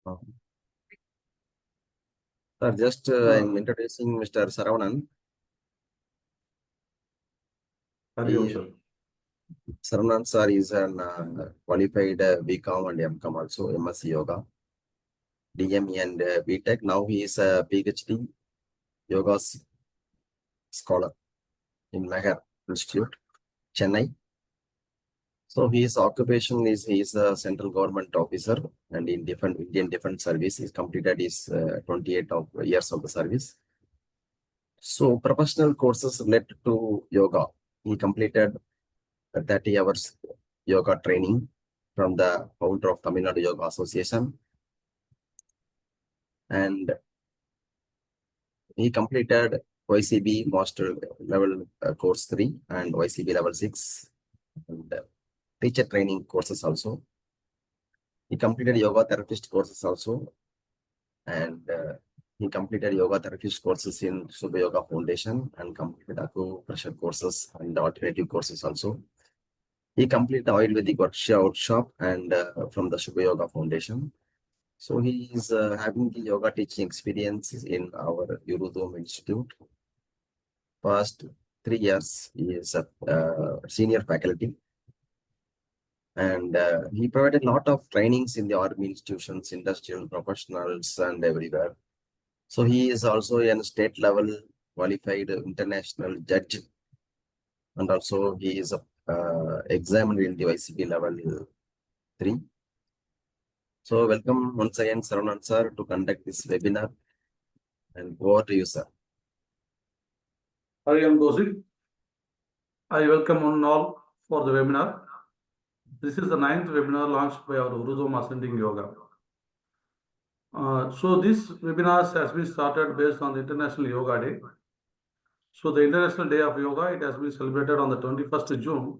Oh. Sir, just I'm introducing Mr. Saravanan. Sir. Saravanan sir is an qualified BCom and MCom also, MSc Yoga, DME and BTech. Now he is a PhD Yoga scholar in Meher Institute, Chennai. So his occupation is he is a central government officer and in Indian Defence Service. He's completed his 28 years of the service. So professional courses related to yoga. He completed 30 hours yoga training from the founder of Tamil Nadu Yoga Association. And he completed YCB Master Level Course 3 and YCB Level 6 and teacher training courses also. He completed yoga therapist courses also. And he completed yoga therapist courses in Subha Yoga Foundation and completed acupressure courses and alternative courses also. He completed the Ayurvedic workshop and from the Subha Yoga Foundation. So he is having the yoga teaching experience in our Oordhvam Institute. Past 3 years, he is a senior faculty. And he provided a lot of trainings in the army institutions, industrial professionals, and everywhere. So he is also a state level qualified international judge. And also he is examined in the YCB level 3. So welcome once again, Saravanan sir, to conduct this webinar. And over to you, sir. I am Gosik. I welcome one all for the webinar. This is the 9th webinar launched by our Oordhvam Ascending Yoga. So this webinar has been started based on the International Yoga Day. So the International Day of Yoga, it has been celebrated on the 21st June,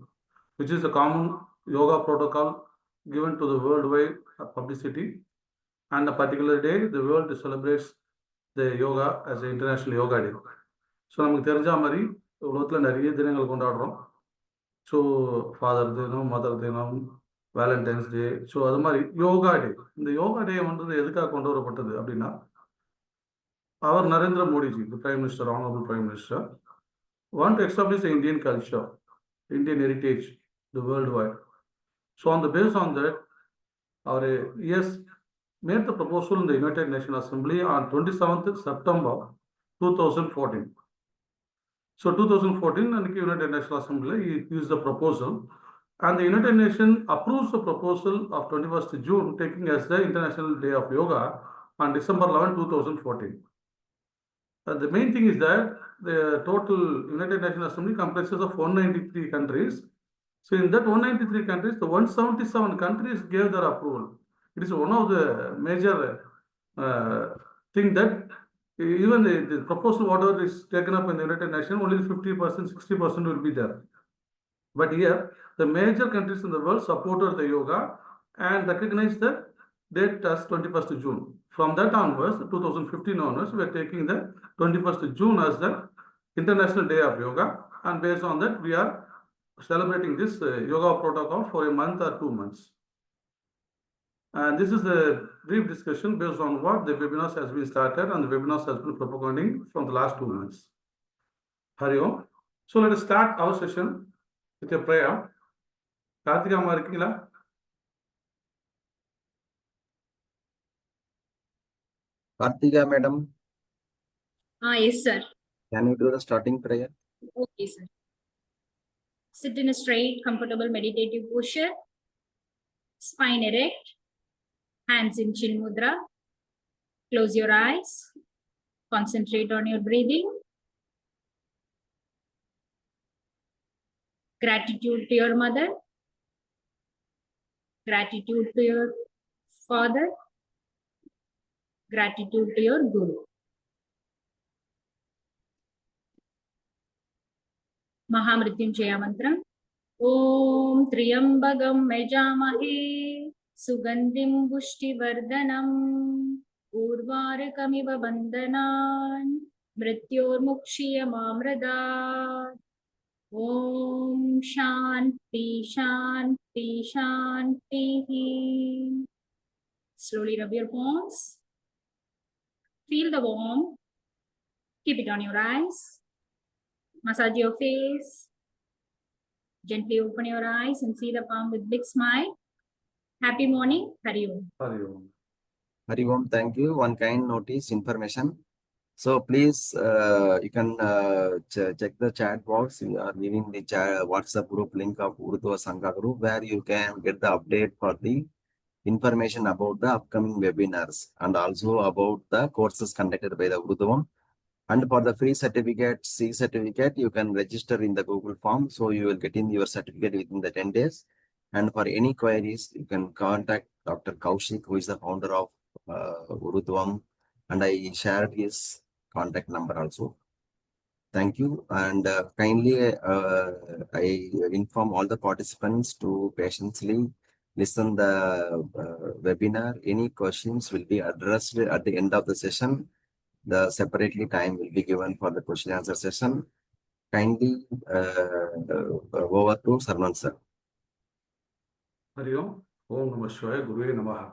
which is a common yoga protocol given to the worldwide publicity. And a particular day, the world celebrates the yoga as the International Yoga Day. So நமக்கு தெரிஞ்ச மாதிரி உலகத்தில் நிறைய தினங்கள் கொண்டாடுறோம். So father தினம், mother தினம், Valentine's டே. So அது மாதிரி யோகா டே. இந்த யோகா டே வந்து எதுக்காக கொண்டு வரப்பட்டது அப்படின்னா, அவர் Narendra Modi ji, the Prime Minister, Honorable Prime Minister, want to establish the Indian culture, Indian heritage, the worldwide. So on the basis on that, he has made the proposal in the United Nations Assembly on 27th September 2014. So 2014, and the United Nations Assembly, he used the proposal, and the United Nations approves the proposal of 21st June, taking as the International Day of Yoga on December 11, 2014. The main thing is that the total United Nations Assembly comprises of 193 countries. So in that 193 countries, the 177 countries gave their approval. It is one of the major thing that even the proposal whatever is taken up in the United Nations, only 50%, 60% will be there. But here, the major countries in the world supported the yoga and recognized the date as 21st June. From that onwards, 2015 onwards, we are taking the 21st June as the International Day of Yoga. And based on that, we are celebrating this yoga protocol for a month or 2 months. And this is a brief discussion based on what the webinars has been started and the webinars has been propagating from the last 2 months. Hari Om. So let us start our session with a prayer. Karthika amma irukkinga? Karthika madam. Yes, sir. Can you do the starting prayer? Okay, sir. Sit in a straight, comfortable meditative posture. Spine erect. Hands in Chin Mudra. Close your eyes. Concentrate on your breathing. Gratitude to your mother. Gratitude to your father. Gratitude to your guru. Mahamrityunjaya mantra. Om Triambagam Yajamahe Sugandhim Pushtivardhanam Urvarikamiva Bandhanan Mrityormukshiyamamradat. Om Shanti Shanti Shanti. Slowly rub your palms. Feel the warmth. Keep it on your eyes. Massage your face. Gently open your eyes and see the palm with big smile. Happy morning. Hari Om. Hari Om. Hari Om, thank you. One kind notice information. So please, you can check the chat box. We are giving the WhatsApp group link of Oordhvam Sangha group where you can get the update for the information about the upcoming webinars and also about the courses conducted by the Oordhvam. And for the free certificate, C certificate, you can register in the Google form. So you will get in your certificate within the 10 days. And for any queries, you can contact Dr. Kaushik, who is the founder of Oordhvam. And I shared his contact number also. Thank you. And kindly, I inform all the participants to patiently listen the webinar. Any questions will be addressed at the end of the session. The separately time will be given for the question answer session. Kindly over to Saravanan sir. Hari Om. Om Namah Shivaya. Gurve Namaha.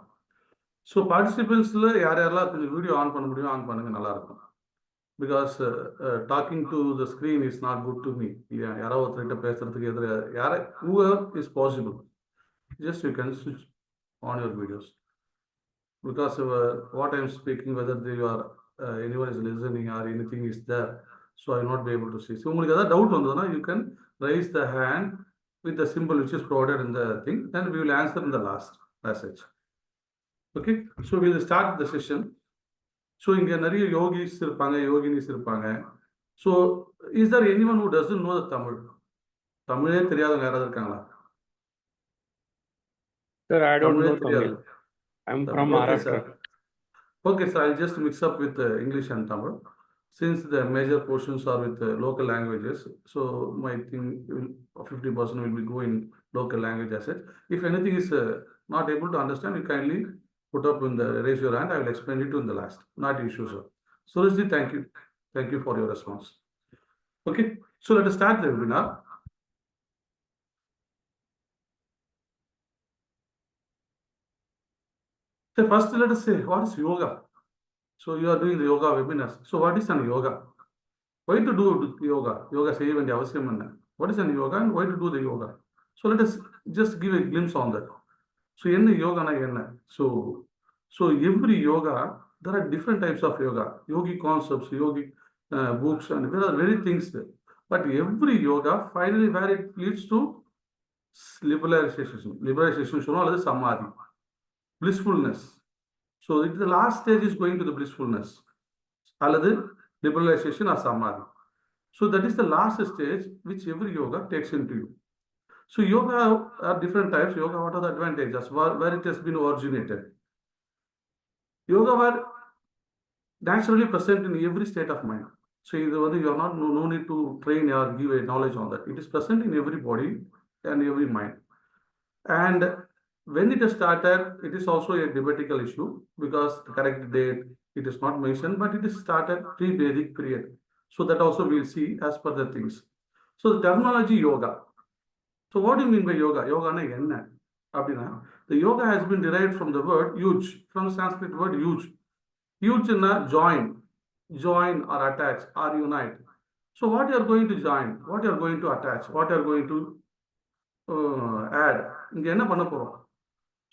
So participants, யாரெல்லாம் கொஞ்சம் video on பண்ண முடியும் on பண்ணுங்க நல்லா இருக்கும். Because talking to the screen is not good to me. இல்லையா யாராவது ஒருத்தர்கிட்ட பேசுறதுக்கு எதிர whoever is possible, just you can switch on your videos. Because what I am speaking, whether you are anyone is listening or anything is there, so I will not be able to see. So உங்களுக்கு ஏதாவது doubt வந்ததுன்னா you can raise the hand with the symbol which is provided in the thing, then we will answer in the last passage. Okay, so we will start the session. So இங்க நிறைய yogis இருப்பாங்க, யோகினிஸ் இருப்பாங்க. So is there anyone who doesn't know the Tamil? தமிழே தெரியாதவங்க யாராவது இருக்காங்களா? Sir, I don't know தெரியாது. Tamil. I'm from Okay, Maharashtra. sir. Okay, so I'll just mix up with English and Tamil. Since the major portions are with local languages, so my thing 50% will be going local language as it. If anything is not able to understand, you kindly put up in the raise your hand. I will explain it to in the last. Not issue, sir. Surajji, thank you. Thank you for your response. Okay, so let us start the webinar. So first, let us say what is yoga. So you are doing the yoga webinars. So what is an yoga? Why to do yoga? Yoga செய்ய வேண்டிய அவசியம் என்ன? What is an yoga and why to do the yoga? So let us just give a glimpse on that. So என்ன யோகானா என்ன? So every yoga, there are different types of yoga, yogic concepts, yogic books, and there are many things there. But every yoga, finally, where it leads to liberalization, அல்லது samadhi, blissfulness. So the last stage is going to the blissfulness, அல்லது liberalization or samadhi. So that is the last stage which every yoga takes into you. So yoga are different types. Yoga, what are the advantages? Where it has been originated? Yoga were naturally present in every state of mind. So you are not no need to train or give a knowledge on that. It is present in every body and every mind. And when it has started, it is also a debatable issue because the correct date it is not mentioned, but it is started pre-Vedic period. So that also we will see as per the things. So the terminology yoga. So what do you mean by yoga? Yoga na enna? Abdina. The yoga has been derived from the word yuj, from the Sanskrit word yuj. Yuj na join or attach or unite. So what you are going to join, what you are going to attach, what you are going to add. இங்க என்ன பண்ண போறோம்?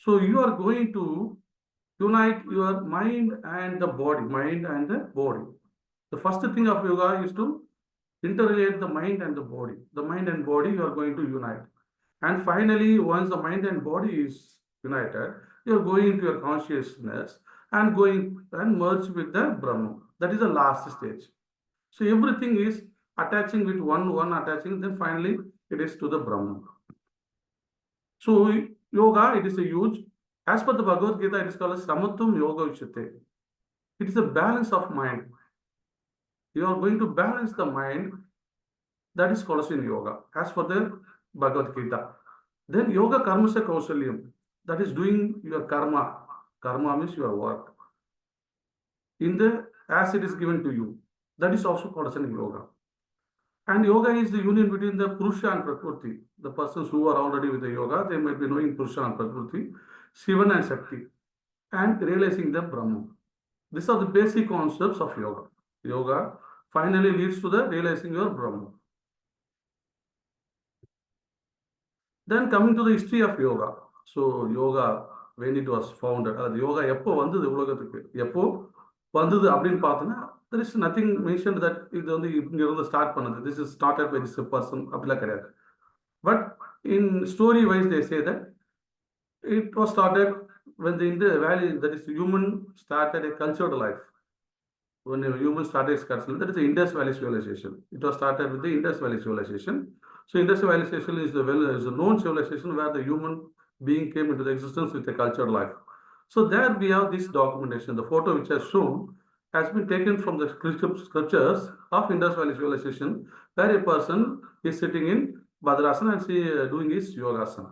So you are going to unite your mind and the body. The first thing of yoga is to interrelate the mind and the body. The mind and body you are going to unite. And finally, once the mind and body is united, you are going into your consciousness and going and merge with the Brahman. That is the last stage. So everything is attaching with one attaching, then finally it is to the Brahman. So yoga, it is a huge, as per the Bhagavad Gita, it is called as Samatvam Yoga Uchyate. It is a balance of mind. You are going to balance the mind. That is called as in yoga, as for the Bhagavad Gita. Then yoga karmasya kausalyam. That is doing your karma. Karma means your work. As it is given to you. That is also called as in yoga. And yoga is the union between the Purusha and Prakriti. The persons who are already with the yoga, they might be knowing Purusha and Prakriti, Shivan and Shakti. and realizing the Brahman. These are the basic concepts of yoga. Yoga finally leads to the realizing your Brahman. Then coming to the history of yoga. So yoga, when it was founded, the yoga எப்போ வந்தது உலகத்துக்கு எப்போ வந்தது அப்படின்னு பார்த்தோன்னா there is nothing mentioned that இது வந்து இங்க இருந்து ஸ்டார்ட் பண்ணது. This is started by this person அப்படிலாம் கிடையாது. But in story wise they say that it was started when the valley, that is human started a cultured life. When a human started its culture, that is the Indus Valley civilization. It was started with the Indus Valley civilization. So Indus Valley civilization is a known civilization where the human being came into the existence with a cultured life. So there we have this documentation. The photo which has shown has been taken from the scriptures of Indus Valley civilization, where a person is sitting in Bhadrasana and doing his yogasana.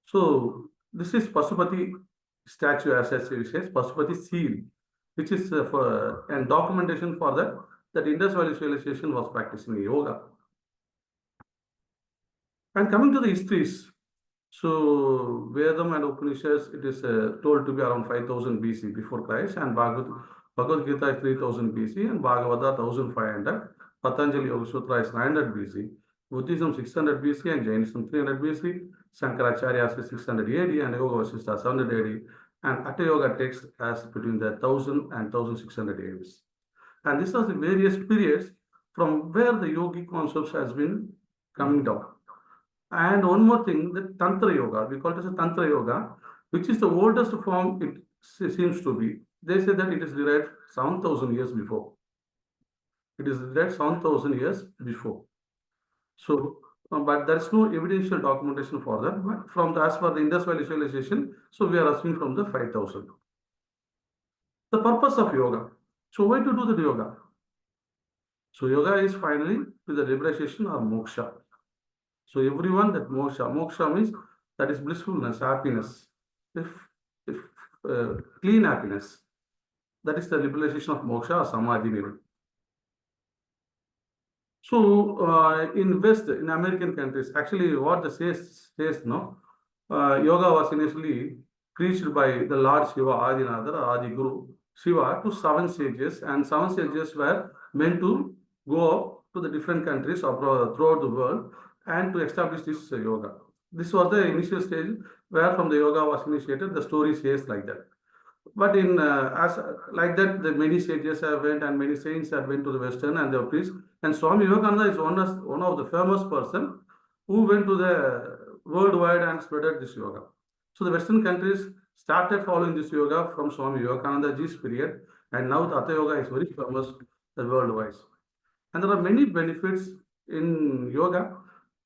So this is Pasupati statue, as I say, Pasupati seal, which is for and documentation for that Indus Valley civilization was practicing yoga. And coming to the histories, so Vedam and Upanishads, it is told to be around 5000 BC before Christ, and Bhagavad Gita is 3000 BC, and Bhagavata 1500, Patanjali Yoga Sutra is 900 BC, Buddhism 600 BC, and Jainism 300 BC, Shankaracharya is 600 AD, and Yoga Vasishtha 700 AD, and Hatha Yoga text as between the 1000 and 1600 AD. And these are the various periods from where the yogic concepts has been coming down. And one more thing, the Tantra Yoga, we call it as a Tantra Yoga, which is the oldest form it seems to be. They say that it is derived 7,000 years before. It is derived 7,000 years before. So, but there is no evidential documentation for that. But from the, as per the Indus Valley civilization, so we are assuming from the 5,000. The purpose of yoga. So why to do the yoga? So yoga is finally to the liberation or moksha. So everyone that moksha means that is blissfulness, happiness, if clean happiness. That is the liberation of moksha or samadhi. So in West, in American countries, actually what the says yoga was initially preached by the Lord Shiva, Adinatha, Adi Guru, Shiva, to 7 sages, and 7 sages were meant to go to the different countries throughout the world and to establish this yoga. This was the initial stage where from the yoga was initiated. The story says like that. But in as like that, the many sages have went and many saints have went to the Western and they were preached. And Swami Vivekananda is one of the famous person who went to the worldwide and spreaded this yoga. So the Western countries started following this yoga from Swami Vivekananda's period, and now the Hatha Yoga is very famous worldwide. And there are many benefits in yoga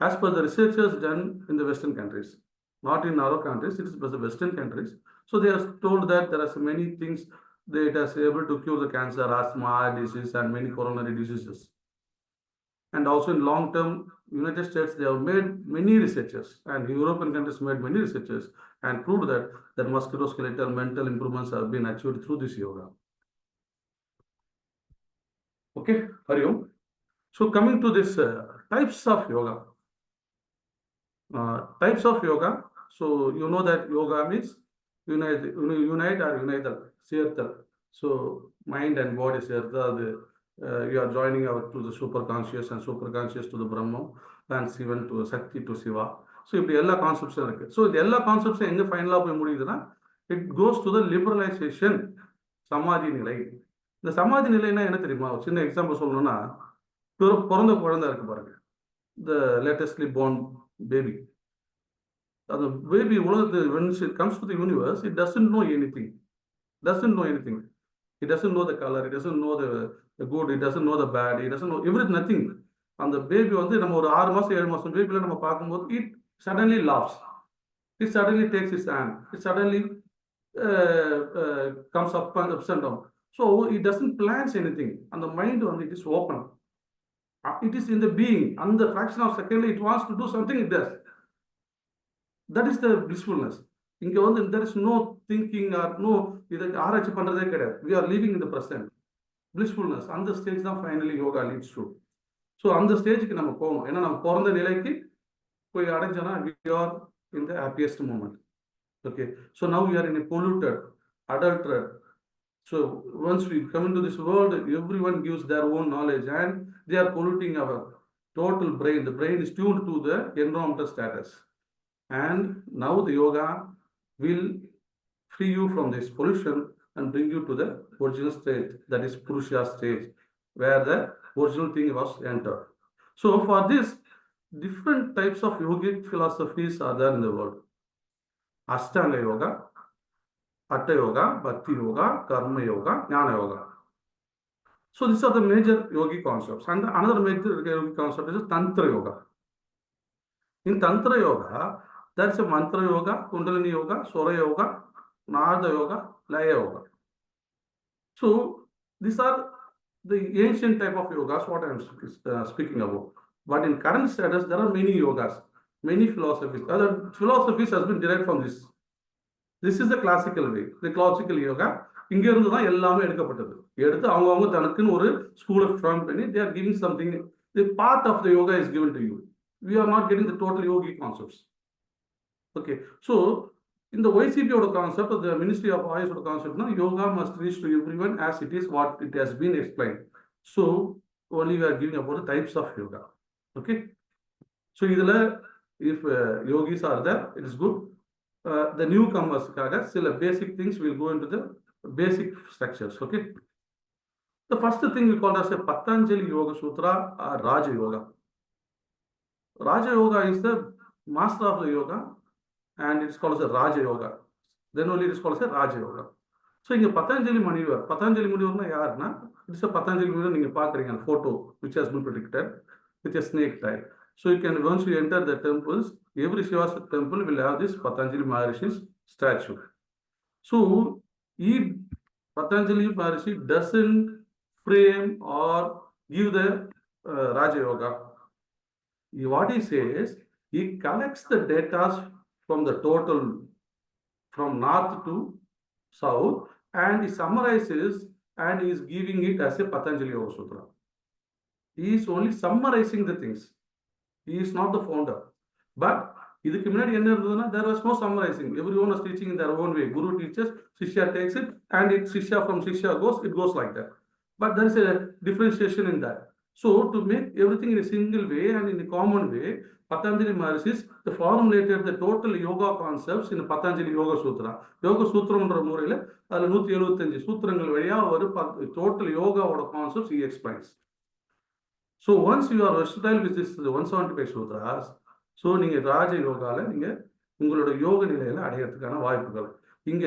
as per the researchers done in the Western countries. Not in our countries, it is by the Western countries. So they are told that there are so many things that it is able to cure the cancer, asthma, heart disease, and many coronary diseases. And also in long term, United States, they have made many researchers, and European countries made many researchers and proved that musculoskeletal mental improvements have been achieved through this yoga. Okay, Hari Om. So coming to this types of yoga. Types of yoga. So you know that yoga means unite or unital, சேர்த்தல். So mind and body சேர்த்தல். You are joining out to the super conscious and super conscious to the Brahma and Sivan to Shakti to Shiva. So இப்படி எல்லா கான்செப்ட்ஸும் இருக்கு. So இது எல்லா கான்செப்ட்ஸும் எங்க ஃபைனலாக போய் முடியுதுன்னா it goes to the liberalisation, சமாதி நிலை. இந்த சமாதி நிலைன்னா என்ன தெரியுமா? ஒரு சின்ன எக்ஸாம்பிள் சொல்லணும்னா, பிறந்த குழந்தை இருக்கு பாருங்க, the latestly born baby. The baby, when it comes to the universe, it doesn't know anything. It doesn't know the color, it doesn't know the good, it doesn't know the bad, it doesn't know everything, nothing. And the baby வந்து நம்ம ஒரு 6 மாசம் 7 மாசம் பேபில நம்ம பார்க்கும்போது it suddenly laughs, it suddenly takes its hand, it suddenly comes up and down. So it doesn't plan anything, and the mind வந்து it is open. It is in the being, and the fraction of second it wants to do something, it does. That is the blissfulness. இங்க வந்து there is no thinking or no இதை ஆராய்ச்சி பண்றதே கிடையாது. We are living in the present. Blissfulness. அந்த stage தான் finally yoga leads to. So அந்த ஸ்டேஜுக்கு நம்ம போகணும். ஏன்னா நம்ம பிறந்த நிலைக்கு போய் அடைஞ்சோன்னா we are in the happiest moment. Okay, so now we are in a polluted, adulterated. So once we come into this world, everyone gives their own knowledge and they are polluting our total brain. The brain is tuned to the environmental status. And now the yoga will free you from this pollution and bring you to the original state, that is Purusha stage, where the original thing was entered. So for this, different types of yogic philosophies are there in the world. Ashtanga Yoga, Hatha Yoga, Bhakti Yoga, Karma Yoga, Jnana Yoga. So these are the major yogi concepts. And another major yogi concept is Tantra Yoga. In Tantra Yoga, there is a Mantra Yoga, Kundalini Yoga, Sora Yoga, Narada Yoga, Laya Yoga. So these are the ancient type of yogas, what I am speaking about. But in current status, there are many yogas, many philosophies. Other philosophies has been derived from this. This is the classical way, the classical yoga. இங்க இருந்து தான் எல்லாமே எடுக்கப்பட்டது. எடுத்து அவங்க தனக்குன்னு ஒரு ஸ்கூலை ஃபார்ம் பண்ணி they are giving something. The part of the yoga is given to you. We are not getting the total yogi concepts. Okay, so in the YCP concept, the Ministry of Ayush concept, no, yoga must reach to everyone as it is what it has been explained. So only we are giving about the types of yoga. Okay, so if yogis are there, it is good. The newcomers, still basic things will go into the basic structures. Okay, the first thing we call as a Patanjali Yoga Sutra or Raja Yoga. Raja Yoga is the master of the yoga, and it's called as a Raja Yoga. Then only it is called as a Raja Yoga. So in Patanjali Munivar na yarna, it's a Patanjali Munivar ninga paakreenga photo which has been predicted with a snake tail. So you can, once you enter the temples, every Shiva's temple will have this Patanjali Maharishi's statue. So Patanjali Maharishi doesn't frame or give the Raja Yoga. What he says, he collects the data from the total, from north to south, and he summarizes and he is giving it as a Patanjali Yoga Sutra. He is only summarizing the things. He is not the founder. But there was no summarizing. Everyone was teaching in their own way. Guru teaches, Shishya takes it, and Shishya from Shishya goes, it goes like that. But there is a differentiation in that. So to make everything in a single way and in a common way, Patanjali Maharishi formulated the total yoga concepts in Patanjali Yoga Sutra. Yoga Sutra முறையில் அதில் 175 சூத்திரங்கள் வழியாக ஒரு total yoga concepts he explains. So once you are versatile with this 175 sutras, so நீங்க ராஜ யோகால நீங்க உங்களோட யோக நிலையில அடையறதுக்கான வாய்ப்புகள். இங்க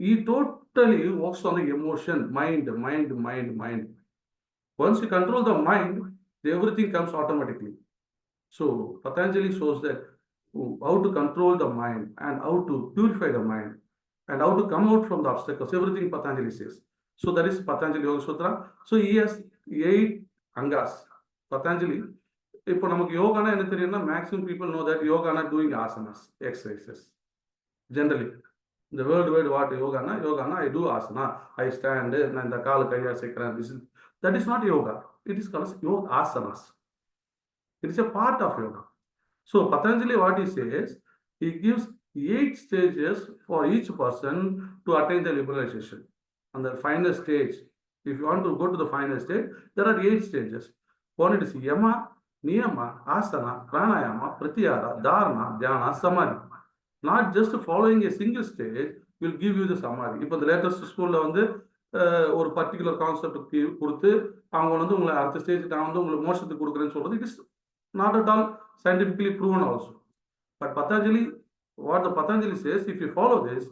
he totally works on the emotion, mind. Once you control the mind, everything comes automatically. So Patanjali shows that how to control the mind and how to purify the mind and how to come out from the obstacles. Everything Patanjali says. So that is Patanjali Yoga Sutra. So he has 8 angas. Patanjali, இப்போ நமக்கு யோகானா என்ன தெரியும்னா, maximum people know that yoga are doing asanas, exercises. Generally, in the world wide, what yogana, I do asana, I stand, and the kaal kaiya sekran. That is not yoga. It is called yoga asanas. It is a part of yoga. So Patanjali, what he says, he gives 8 stages for each person to attain the liberalization. And the final stage, if you want to go to the final stage, there are 8 stages. One, it is yama, niyama, asana, pranayama, pratyahara, dharana, dhyana, samadhi. Not just following a single stage will give you the samadhi. If the latest school ஒரு particular concept கொடுத்து அவங்க உங்களை அடுத்த stage நான் உங்களுக்கு மோட்சத்துக்கு கொடுக்குறேன்னு சொல்றது, it is not at all scientifically proven also. But Patanjali, what the Patanjali says, if you follow this,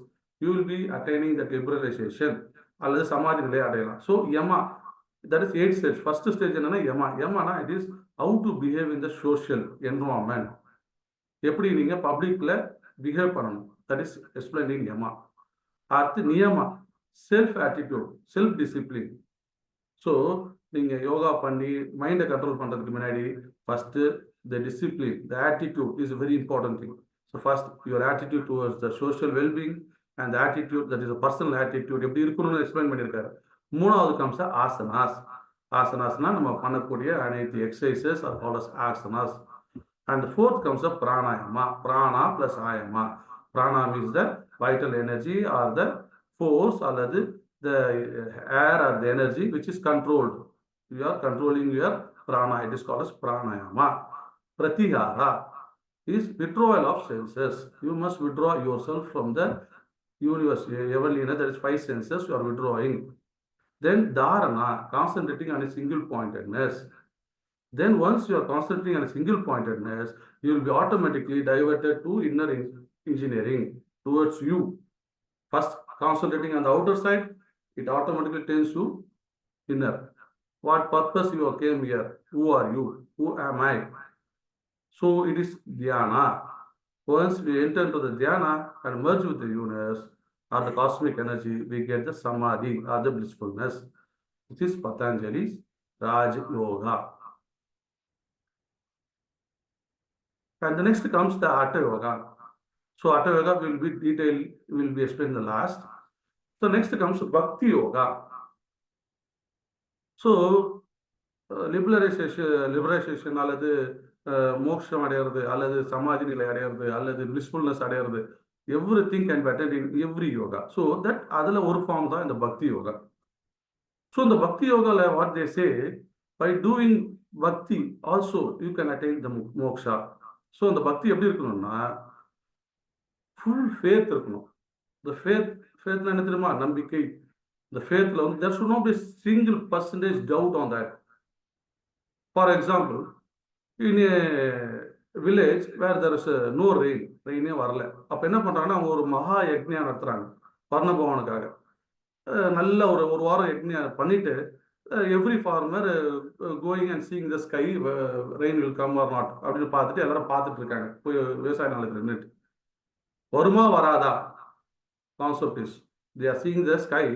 you will be attaining that liberalization. அல்லது சமாதி நிலையை அடையலாம். So yama, that is 8 stage. First stage என்னன்னா yama, it is how to behave in the social environment. எப்படி நீங்க பப்ளிக்ல behave பண்ணணும், that is explained in yama. அடுத்து niyama, self attitude, self discipline. So நீங்க யோகா பண்ணி மைண்டை கண்ட்ரோல் பண்றதுக்கு முன்னாடி first the discipline, the attitude is a very important thing. So first your attitude towards the social well-being and the attitude, that is a personal attitude, எப்படி இருக்கணும்னு explain பண்ணியிருக்காரு. மூணாவது comes asanas. Asanasனா நம்ம பண்ணக்கூடிய அனைத்து exercises are called as asanas. And the fourth comes pranayama, prana plus ayama. Prana means the vital energy or the force or the air or the energy which is controlled. You are controlling your prana. It is called as pranayama. Pratihara is withdrawal of senses. You must withdraw yourself from the universe, Evelina, that is 5 senses you are withdrawing. Then dharana, concentrating on a single pointedness. Then once you are concentrating on a single pointedness, you will be automatically diverted to inner engineering towards you. First, concentrating on the outer side, it automatically turns to inner. What purpose you came here? Who are you? Who am I? So it is dhyana. Once we enter into the dhyana and merge with the universe or the cosmic energy, we get the samadhi or the blissfulness. This is Patanjali's Raj Yoga. And the next comes the Hatha Yoga. So Hatha Yoga will be explained the last. So next comes Bhakti Yoga. So liberation அல்லது மோட்சம் அடையிறது அல்லது சமாதி நிலை அடையிறது அல்லது blissfulness அடையிறது everything can be attained in every yoga. So that அதுல ஒரு ஃபார்ம் தான் இந்த பக்தி யோகா. So இந்த பக்தி யோகால what they say, by doing bhakti also you can attain the moksha. So இந்த பக்தி எப்படி இருக்கணும்னா full faith இருக்கணும். The faith என்ன தெரியுமா? நம்பிக்கை. The faithல வந்து there should not be a single percentage doubt on that. For example, in a village where there is no rain, rainே வரல. அப்ப என்ன பண்றாங்கன்னா அவங்க ஒரு மகா யக்ஞா நடத்துறாங்க வர்ணபவனுக்காக. நல்ல ஒரு வாரம் யக்ஞா பண்ணிட்டு every farmer going and seeing the sky, rain will come or not அப்படின்னு பார்த்துட்டு எல்லாரும் பார்த்துட்டு இருக்காங்க போய் விவசாய நிலத்துல நின்றுட்டு. வருமா வராதா concept is they are seeing the sky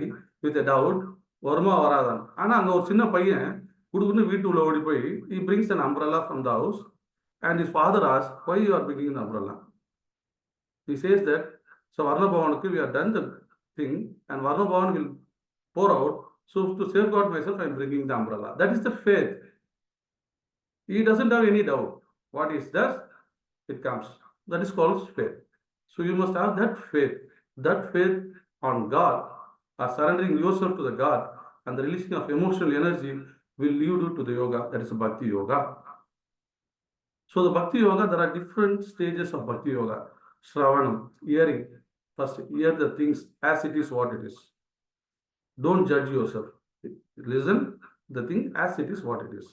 with a doubt, வருமா வராதான். ஆனா அங்க ஒரு சின்ன பையன் குடுக்குன்னு வீட்டுக்குள்ள ஓடி போய் he brings an umbrella from the house and his father asks, why you are bringing the umbrella? He says that, so Varna Bhavanukku we have done the thing and Varna Bhavan will pour out, so to safeguard myself I am bringing the umbrella. That is the faith. He doesn't have any doubt. What is that? It comes. That is called faith. So you must have that faith. That faith on God or surrendering yourself to the God and the releasing of emotional energy will lead you to the yoga. That is Bhakti Yoga. So the Bhakti Yoga, there are different stages of Bhakti Yoga. Shravanam, hearing. First, hear the things as it is what it is. Don't judge yourself. Listen the thing as it is what it is.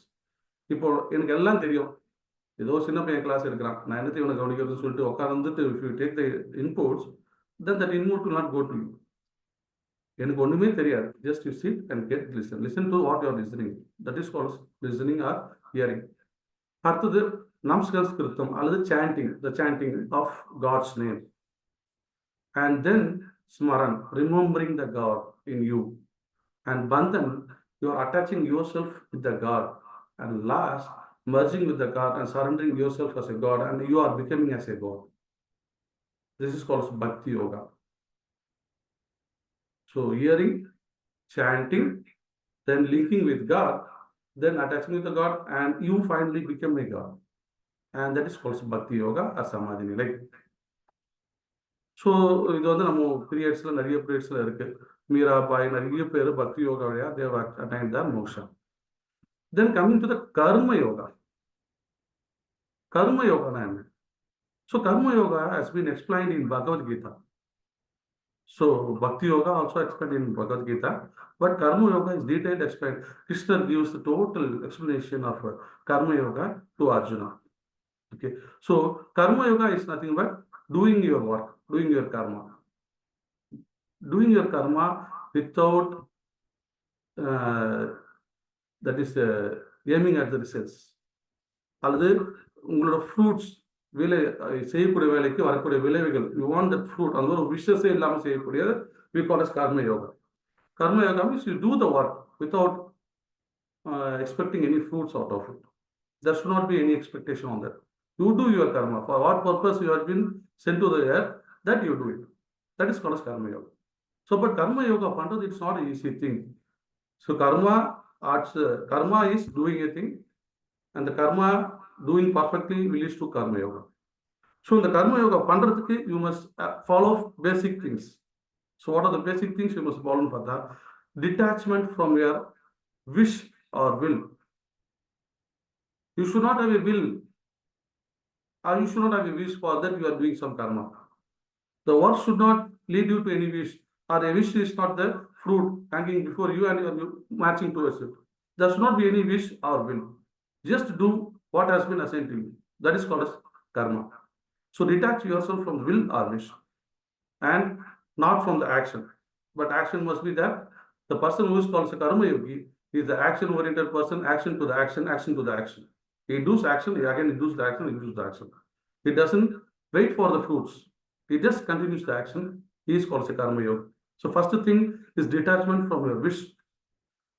இப்போ எனக்கு எல்லாம் தெரியும், ஏதோ சின்ன பையன் class எடுக்கிறான், நான் என்னத்தையும் இவனை கவனிக்கிறதுன்னு சொல்லிட்டு உட்காந்துட்டு if you take the inputs, then that input will not go to you. எனக்கு ஒண்ணுமே தெரியாது. Just you sit and listen to what you are listening. That is called listening or hearing. அடுத்தது நமஸ்கிருதம் அல்லது chanting, the chanting of God's name. And then smaran, remembering the God in you. And bandhan, you are attaching yourself with the God. And last, merging with the God and surrendering yourself as a God, and you are becoming as a God. This is called Bhakti Yoga. So hearing, chanting, then linking with God, then attaching with the God, and you finally become a God. And that is called Bhakti Yoga or Samadhi Nilai. So இது வந்து நம்ம பீரியட்ஸ்ல நிறைய பீரியட்ஸ்ல இருக்கு. மீராபாய் நிறைய பேர் பக்தி யோகா வழியா they have attained the moksha. Then coming to the karma yoga. Karma yoga na enna? So karma yoga has been explained in Bhagavad Gita. So bhakti yoga also explained in Bhagavad Gita, but karma yoga is detailed explained. Krishna gives the total explanation of karma yoga to Arjuna. Okay, so karma yoga is nothing but doing your work, doing your karma. Doing your karma without that is aiming at the results. அல்லது உங்களோட fruits விளை செய்யக்கூடிய வேலைக்கு வரக்கூடிய விளைவுகள், you want that fruit, அந்த ஒரு விஷஸே இல்லாமல் செய்யக்கூடியது we call as karma yoga. Karma yoga means you do the work without expecting any fruits out of it. There should not be any expectation on that. You do your karma. For what purpose you have been sent to the earth, that you do it. That is called as karma yoga. So, but karma yoga, it's not an easy thing. So, karma is doing a thing, and the karma doing perfectly will lead to karma yoga. So in the Karma Yoga, pandradhukku, you must follow basic things. So what are the basic things you must follow for that? Detachment from your wish or will. You should not have a will, or you should not have a wish for that you are doing some karma. The work should not lead you to any wish, or a wish is not the fruit hanging before you and you are marching towards it. There should not be any wish or will. Just do what has been assigned to you. That is called as karma. So detach yourself from will or wish, and not from the action. But action must be there. The person who is called as a karma yogi is the action-oriented person, action to the action, action to the action. He does action, again he does the action, he does the action. He doesn't wait for the fruits. He just continues the action. He is called as a karma yogi. So first thing is detachment from your wish.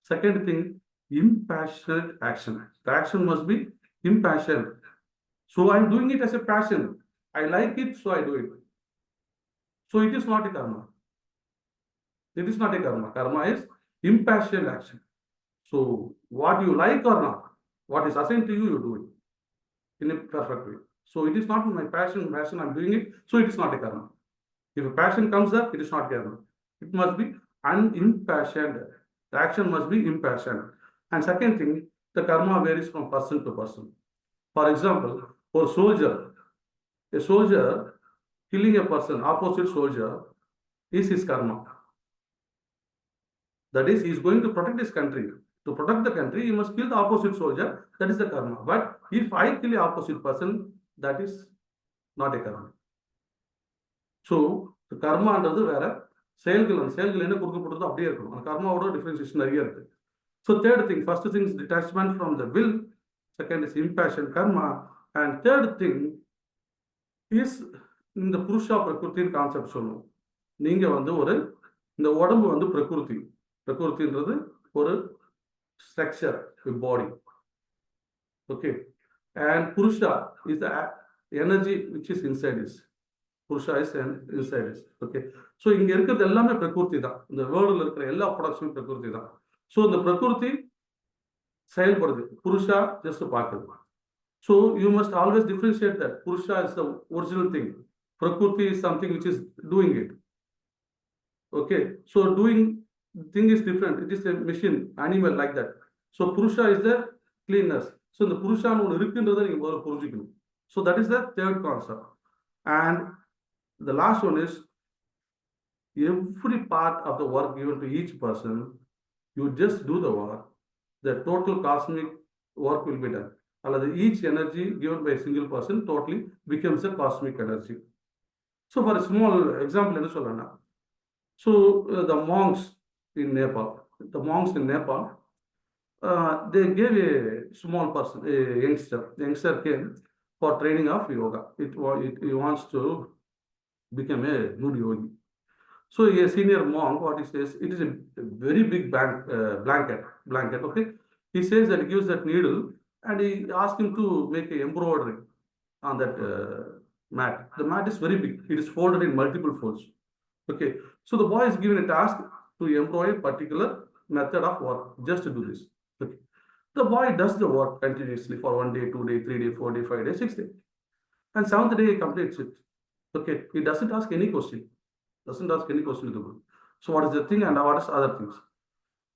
Second thing, impassionate action. The action must be impassioned. So I'm doing it as a passion. I like it, so I do it. So it is not a karma. It is not a karma. Karma is impassioned action. So what you like or not, what is assigned to you, you do it in a perfect way. So it is not my passion, I'm doing it, so it is not a karma. If a passion comes up, it is not karma. It must be unimpassioned. The action must be impassioned. And second thing, the karma varies from person to person. For example, for a soldier killing a person, opposite soldier, is his karma. That is, he is going to protect his country. To protect the country, he must kill the opposite soldier. That is the karma. But if I kill the opposite person, that is not a karma. So the karmaன்றது வேற, செயல்கள் அந்த செயல்கள் என்ன கொடுக்கப்படுதோ அப்படியே இருக்கணும். அந்த கர்மாவோட differentiation நிறைய இருக்கு. So third thing, first thing is detachment from the will. Second is impassioned karma. And third thing is இந்த புருஷா பிரகிருத்தின் கான்செப்ட் சொல்லுவோம். நீங்க வந்து இந்த உடம்பு வந்து பிரகிருத்தின்றது ஒரு structure, body. Okay. And Purusha is the energy which is inside us. Purusha is inside us. Okay. So இங்க இருக்கிறது எல்லாமே பிரகிருதி தான். இந்த வேர்ல்டுல இருக்கிற எல்லா ப்ரொடக்ஷனும் பிரகிருதி தான். So இந்த பிரகிருதி செயல்படுது, புருஷா ஜஸ்ட் பார்க்குது. So you must always differentiate that. Purusha is the original thing. Prakriti is something which is doing it. Okay. So doing thing is different. It is a machine, animal like that. So Purusha is the cleanness. So இந்த புருஷான்னு ஒன்று இருக்குன்றதை நீங்க முதல்ல புரிஞ்சுக்கணும். So that is the third concept. And the last one is every part of the work given to each person, you just do the work, the total cosmic work will be done. Although each energy given by a single person totally becomes a cosmic energy. So for a small example, என்ன சொல்லலாம்? So the monks in Nepal, they gave a small person, a youngster came for training of yoga. He wants to become a good yogi. So a senior monk, what he says, it is a very big blanket. Okay, he says that he gives that needle and he asks him to make a embroidery on that mat. The mat is very big. It is folded in multiple folds. Okay, so the boy is given a task to embroider particular method of work, just to do this. Okay, the boy does the work continuously for 1 day, 2 day, 3 day, 4 day, 5 day, 6 day, and 7th day he completes it. Okay, he doesn't ask any question. To do. So what is the thing and what is other things?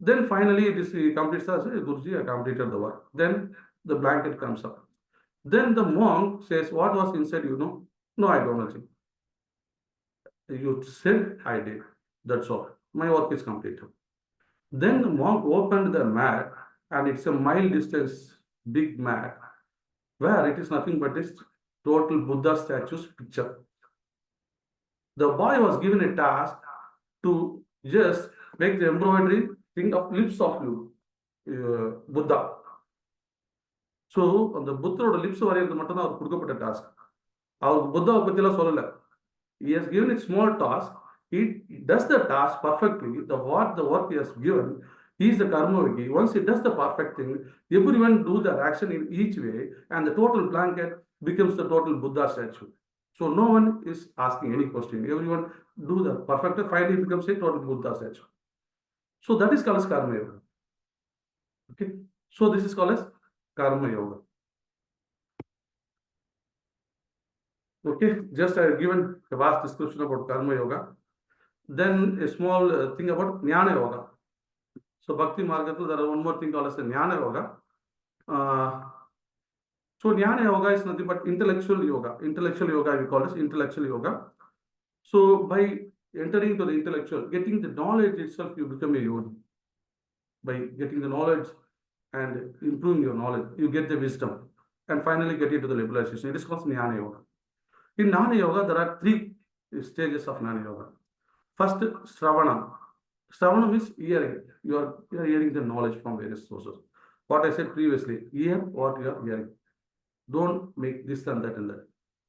Then finally he completes as Guruji, I completed the work. Then the blanket comes up. Then the monk says, what was inside, you know? No, I don't know. You said I did. That's all. My work is completed. Then the monk opened the mat, and it's a mile distance big mat, where it is nothing but this total Buddha statue's picture. The boy was given a task to just make the embroidery thing of lips of Buddha. So the புத்தரோட lips வரையிறது மட்டும் தான் அவருக்கு கொடுக்கப்பட்ட task. அவருக்கு புத்தாவை பத்திலாம் சொல்லல. He has given a small task. He does the task perfectly. The work he has given, he is the karma yogi. Once he does the perfect thing, everyone do their action in each way, and the total blanket becomes the total Buddha statue. So no one is asking any question. Everyone do the perfect. Finally, it becomes a total Buddha statue. So that is called as karma yoga. Okay. So this is called as karma yoga. Okay, just I have given a vast description about Karma Yoga. Then a small thing about Jnana Yoga. So Bhakti Margatul, there are one more thing called as a Jnana Yoga. So Jnana Yoga is nothing but intellectual yoga. Intellectual yoga we call it intellectual yoga. So by entering to the intellectual, getting the knowledge itself, you become a yogi. By getting the knowledge and improving your knowledge, you get the wisdom and finally get into the liberalization. It is called Jnana Yoga. In Jnana Yoga, there are 3 stages of Jnana Yoga. First, Shravana. Shravana means hearing. You are hearing the knowledge from various sources. What I said previously, hear what you are hearing. Don't make this and that and that.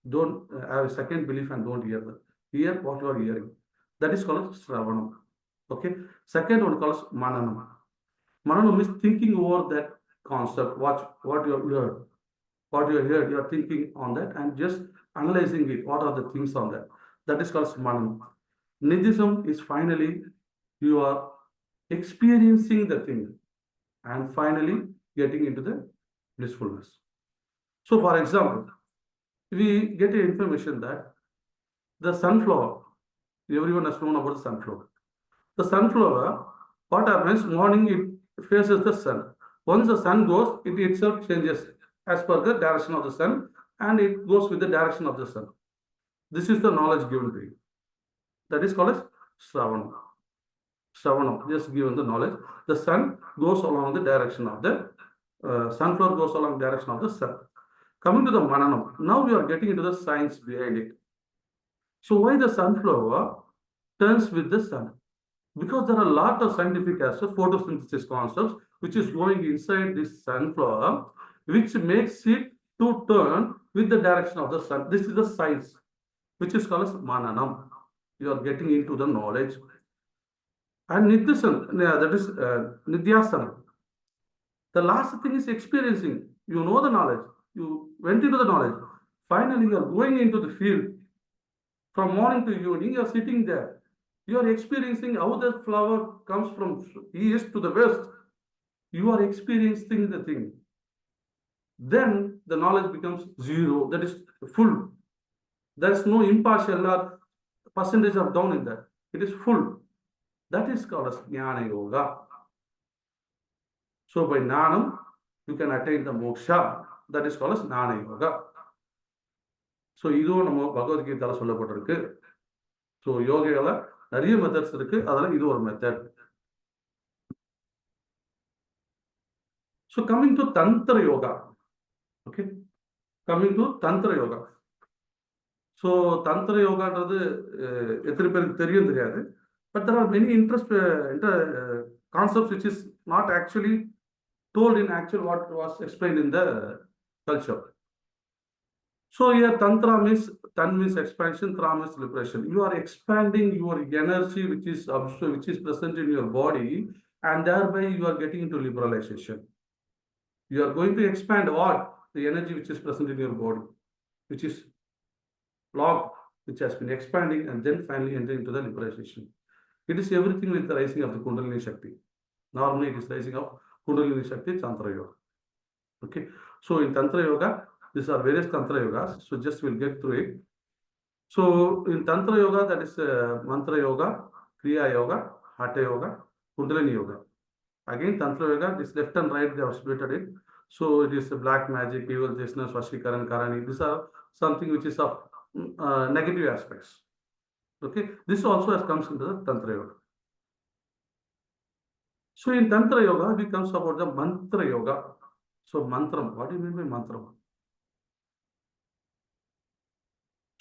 Don't have a second belief and don't hear that. Hear what you are hearing. That is called Shravana. Okay. Second one calls Mananam. Mananam means thinking over that concept. What you have heard. What you have heard, you are thinking on that and just analyzing it. What are the things on that? That is called Mananam. Nidhism is finally you are experiencing the thing and finally getting into the blissfulness. So, for example, we get information that the sunflower, everyone has known about the sunflower. The sunflower, what happens, morning it faces the sun. Once the sun goes, it itself changes as per the direction of the sun and it goes with the direction of the sun. This is the knowledge given to you. That is called as Shravana. Shravana, just given the knowledge. The sun goes along the direction of the sunflower goes along the direction of the sun. Coming to the Mananam, now we are getting into the science behind it. So why the sunflower turns with the sun? Because there are a lot of scientific aspects, photosynthesis concepts, which is going inside this sunflower, which makes it to turn with the direction of the sun. This is the science, which is called as Mananam. You are getting into the knowledge. And Nidhyasana, that is Nidhyasana. The last thing is experiencing. You know the knowledge. You went into the knowledge. Finally, you are going into the field. From morning to evening, you are sitting there. You are experiencing how the flower comes from east to the west. You are experiencing the thing. Then the knowledge becomes zero. That is full. There is no impartial or percentage of down in that. It is full. That is called as Jnana Yoga. So by Jnanam, you can attain the moksha. That is called as Jnana Yoga. So இதுவும் நம்ம பகவத்கீதையில சொல்லப்பட்டிருக்கு. So யோகையில நிறைய methods இருக்கு. அதில் இது ஒரு method. So coming to Tantra Yoga. Okay. Coming to Tantra Yoga. So Tantra Yoga எத்தனை பேருக்கு தெரியும் தெரியாது. But there are many concepts which is not actually told in actual what was explained in the culture. So here Tantra means, Tan means expansion, Tra means liberation. You are expanding your energy which is present in your body and thereby you are getting into liberalization. You are going to expand what? The energy which is present in your body, which is locked, which has been expanding and then finally entering into the liberalization. It is everything with the rising of the Kundalini Shakti. Normally it is rising of Kundalini Shakti, Tantra Yoga. Okay. So in Tantra Yoga, these are various Tantra Yogas. So just we'll get through it. So in Tantra Yoga, that is Mantra Yoga, Kriya Yoga, Hatha Yoga, Kundalini Yoga. Again, Tantra Yoga, this left and right, they have split it. So it is black magic, evil, Jeshna, Swashikaran, Karani. These are something which is of negative aspects. Okay. This also comes into the Tantra Yoga. So in Tantra Yoga, it comes about the Mantra Yoga. So Mantram, what do you mean by Mantram?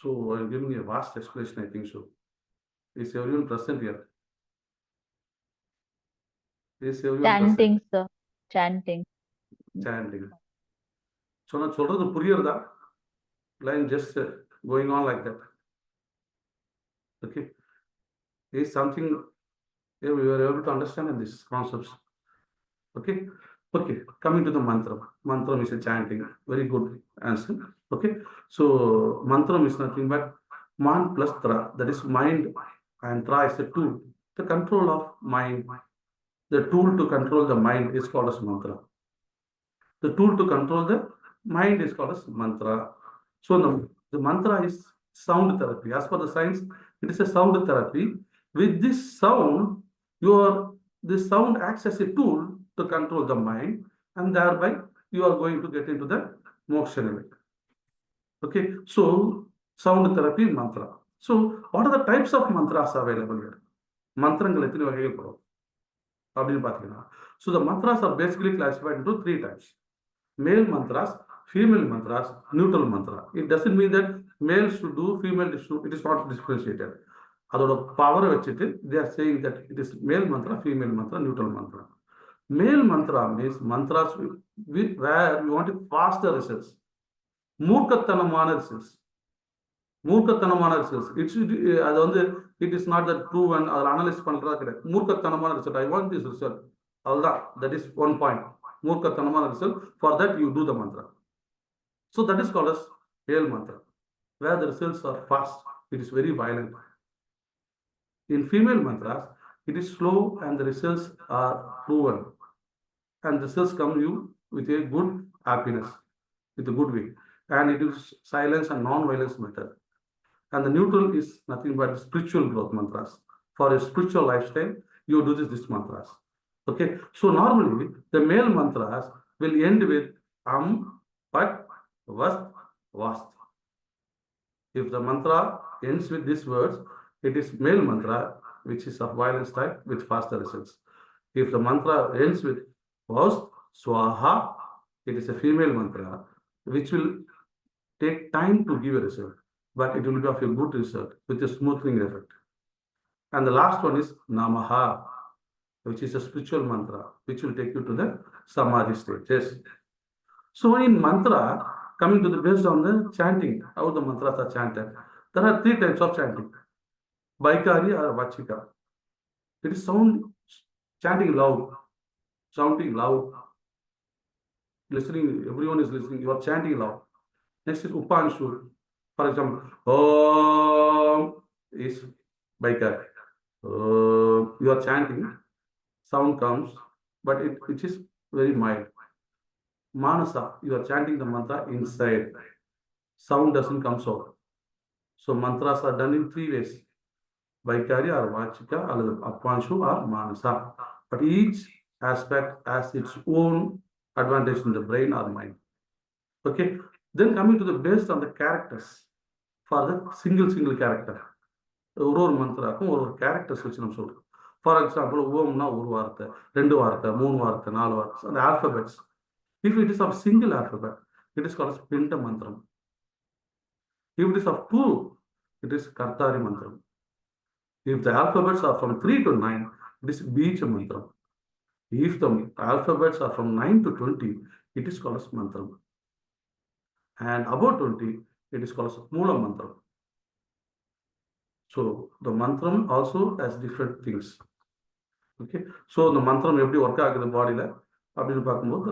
So I'm giving you a vast explanation, I think so. Is everyone present here? Is everyone Chanting, present? sir. Chanting. Chanting. So நான் சொல்றது புரியுறதா? Line just going on like that. Okay. Is something we were able to understand in these concepts. Okay. Okay. Coming to the mantra. Mantra is a chanting. Very good answer. Okay. So mantra is nothing but man plus tra. That is mind and tra is the tool. The control of mind. The tool to control the mind is called as mantra. The tool to control the mind is called as mantra. So the The mantra is sound therapy. As per the science, it is a sound therapy. With this sound, this sound acts as a tool to control the mind, and thereby you are going to get into the moksha level. Okay, so sound therapy, mantra. So what are the types of mantras available here? மந்திரங்கள் எத்தனை வகைகள் படும் அப்படின்னு பார்த்தீங்கன்னா, so the mantras are basically classified into 3 types: male mantras, female mantras, neutral mantra. It doesn't mean that male should do, female should. It is not differentiated. அதோட பவரை வச்சுட்டு they are saying that it is male mantra, female mantra, neutral mantra. Male mantra means mantras where you want faster results. மூர்க்கத்தனமான results. மூர்க்கத்தனமான results அது வந்து it is not that proven, அதில் analyse பண்ணுறதா கிடையாது. மூர்க்கத்தனமான result, I want this result, அதுதான். That is one point. மூர்க்கத்தனமான result. For that you do the mantra. So that is called as hale mantra, where the results are fast. It is very violent. In female mantras, it is slow and the results are proven. And the results come you with a good happiness, with a good way. And it is silence and non-violence method. And the neutral is nothing but spiritual growth mantras. For a spiritual lifestyle, you do this mantras. Okay. So normally the male mantras will end with pat, vast, vast. If the mantra ends with these words, it is male mantra, which is of violence type with faster results. If the mantra ends with vast, swaha, it is a female mantra, which will take time to give a result, but it will be of a good result with a smoothing effect. And the last one is namaha, which is a spiritual mantra, which will take you to the samadhi stages. So in mantra, coming to the based on the chanting, how the mantras are chanted, there are 3 types of chanting: Vaikari or Vachika. It is chanting loud, sounding loud, listening, everyone is listening, you are chanting loud. Next is Upanshu. For example, Om is Vaikari. You are chanting, sound comes, but it is very mild. Manasa, you are chanting the mantra inside, sound doesn't come out. So mantras are done in 3 ways: Vaikari or Vachika, or Apanshu or Manasa. But each aspect has its own advantage in the brain or mind. Okay. Then coming to the based on the characters for the single character. ஒரு மந்திராக்கும் ஒரு characters வச்சு நம்ம சொல்றோம். For example, ஓம்னா ஒரு வார்த்தை, 2 வார்த்தை, 3 வார்த்தை, 4 வார்த்தை, அந்த alphabets. If it is of single alphabet, it is called as Pinta Mantram. If it is of 2, it is Kartari Mantram. If the alphabets are from 3 to 9, it is Bija Mantram. If the alphabets are from 9 to 20, it is called as Mantram. And above 20, it is called as Mula Mantram. So the Mantram also has different things. Okay. So the Mantram every work in the body, there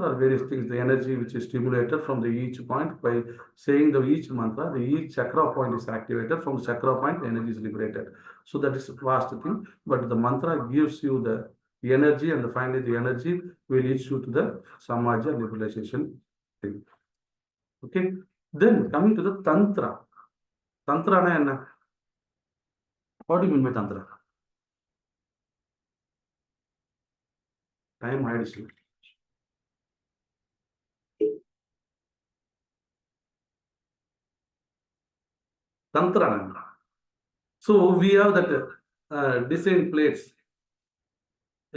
are various things. The energy which is stimulated from the each point by saying the each mantra, the each chakra point is activated. From the chakra point, the energy is liberated. So that is a vast thing. But the mantra gives you the energy, and finally the energy will lead you to the samaja liberalization thing. Okay. Then coming to the tantra. Tantra na enna? What do you mean by tantra? Time ஆயிடுச்சு. Tantra. So we have that design plates.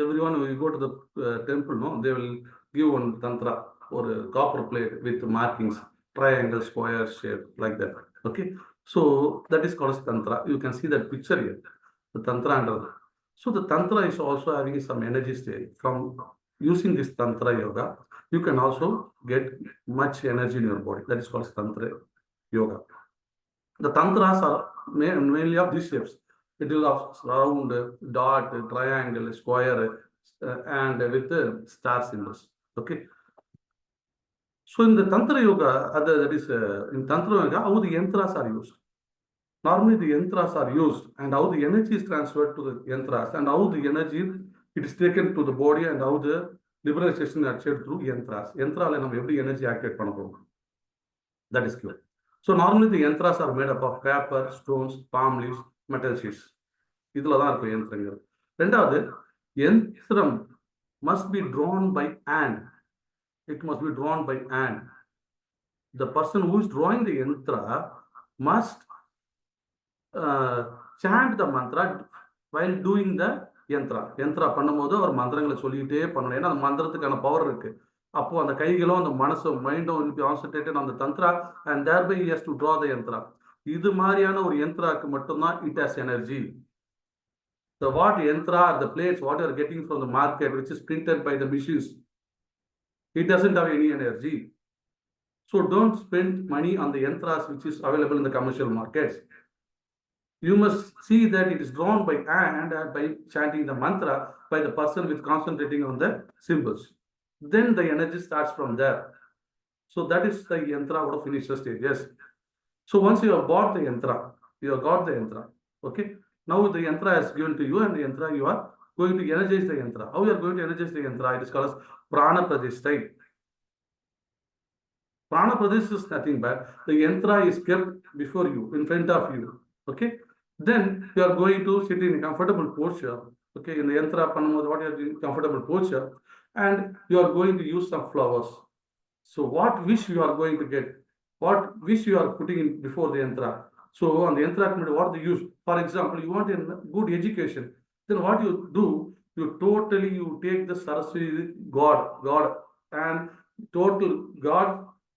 Everyone will go to the temple, no? They will give one tantra or a copper plate with markings, triangle, square shape, like that. Okay. So that is called as tantra. You can see that picture here, the tantra under. So the tantra is also having some energy state. From using this tantra yoga, you can also get much energy in your body. That is called tantra yoga. The tantras are mainly of these shapes. It is of round, dot, triangle, square, and with the star symbols. Okay. So in the tantra yoga, that is in tantra yoga, how the yantras are used. Normally the yantras are used, and how the energy is transferred to the yantras, and how the energy it is taken to the body, and how the liberalization is achieved through yantras. Yantra la nam every energy activate panna povom. That is clear. So normally the yantras are made up of paper, stones, palm leaves, metal sheets. இதுல தான் இருக்கும் யந்திரங்கள். ரெண்டாவது, யந்திரம் must be drawn by hand. It must be drawn by hand. The person who is drawing the yantra must chant the mantra while doing the yantra. Yantra பண்ணும்போது அவர் மந்திரங்களை சொல்லிட்டே பண்ணணும். ஏன்னா அந்த மந்திரத்துக்கான பவர் இருக்கு. அப்போ அந்த கைகளும் அந்த மனசும் மைண்டும் will be concentrated on the tantra and thereby he has to draw the yantra. இது மாதிரியான ஒரு யந்திராக்கு மட்டும்தான் it has energy. The what yantra or the plates what you are getting from the market which is printed by the machines, it doesn't have any energy. So don't spend money on the yantras which is available in the commercial markets. You must see that it is drawn by hand and by chanting the mantra by the person with concentrating on the symbols. Then the energy starts from there. So that is the yantra out of initial stages. So once you have bought the yantra, you have got the yantra. Okay. Now the yantra is given to you and the yantra you are going to energize the yantra. How you are going to energize the yantra? It is called as prana pradishtai. Prana pradishtai is nothing but the yantra is kept before you, in front of you. Okay. Then you are going to sit in a comfortable posture. Okay, in the yantra பண்ணும்போது what you are in comfortable posture and you are going to use some flowers. So what wish you are going to get? What wish you are putting in before the yantra? So on the yantra what they use? For example, you want a good education. Then what you do? You take the Saraswati God and total God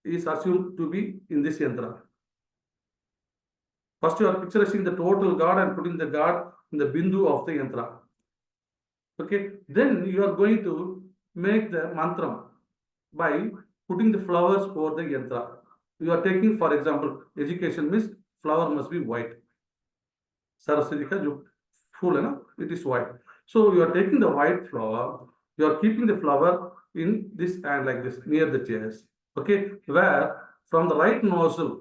is assumed to be in this yantra. First, you are picturing the total God and putting the God in the bindu of the yantra. Okay, then you are going to make the mantram by putting the flowers over the yantra. You are taking, for example, education means flower must be white. Saraswati ka jo phool hai na, it is white. So you are taking the white flower, you are keeping the flower in this hand like this near the chairs. Okay, where from the right nostril,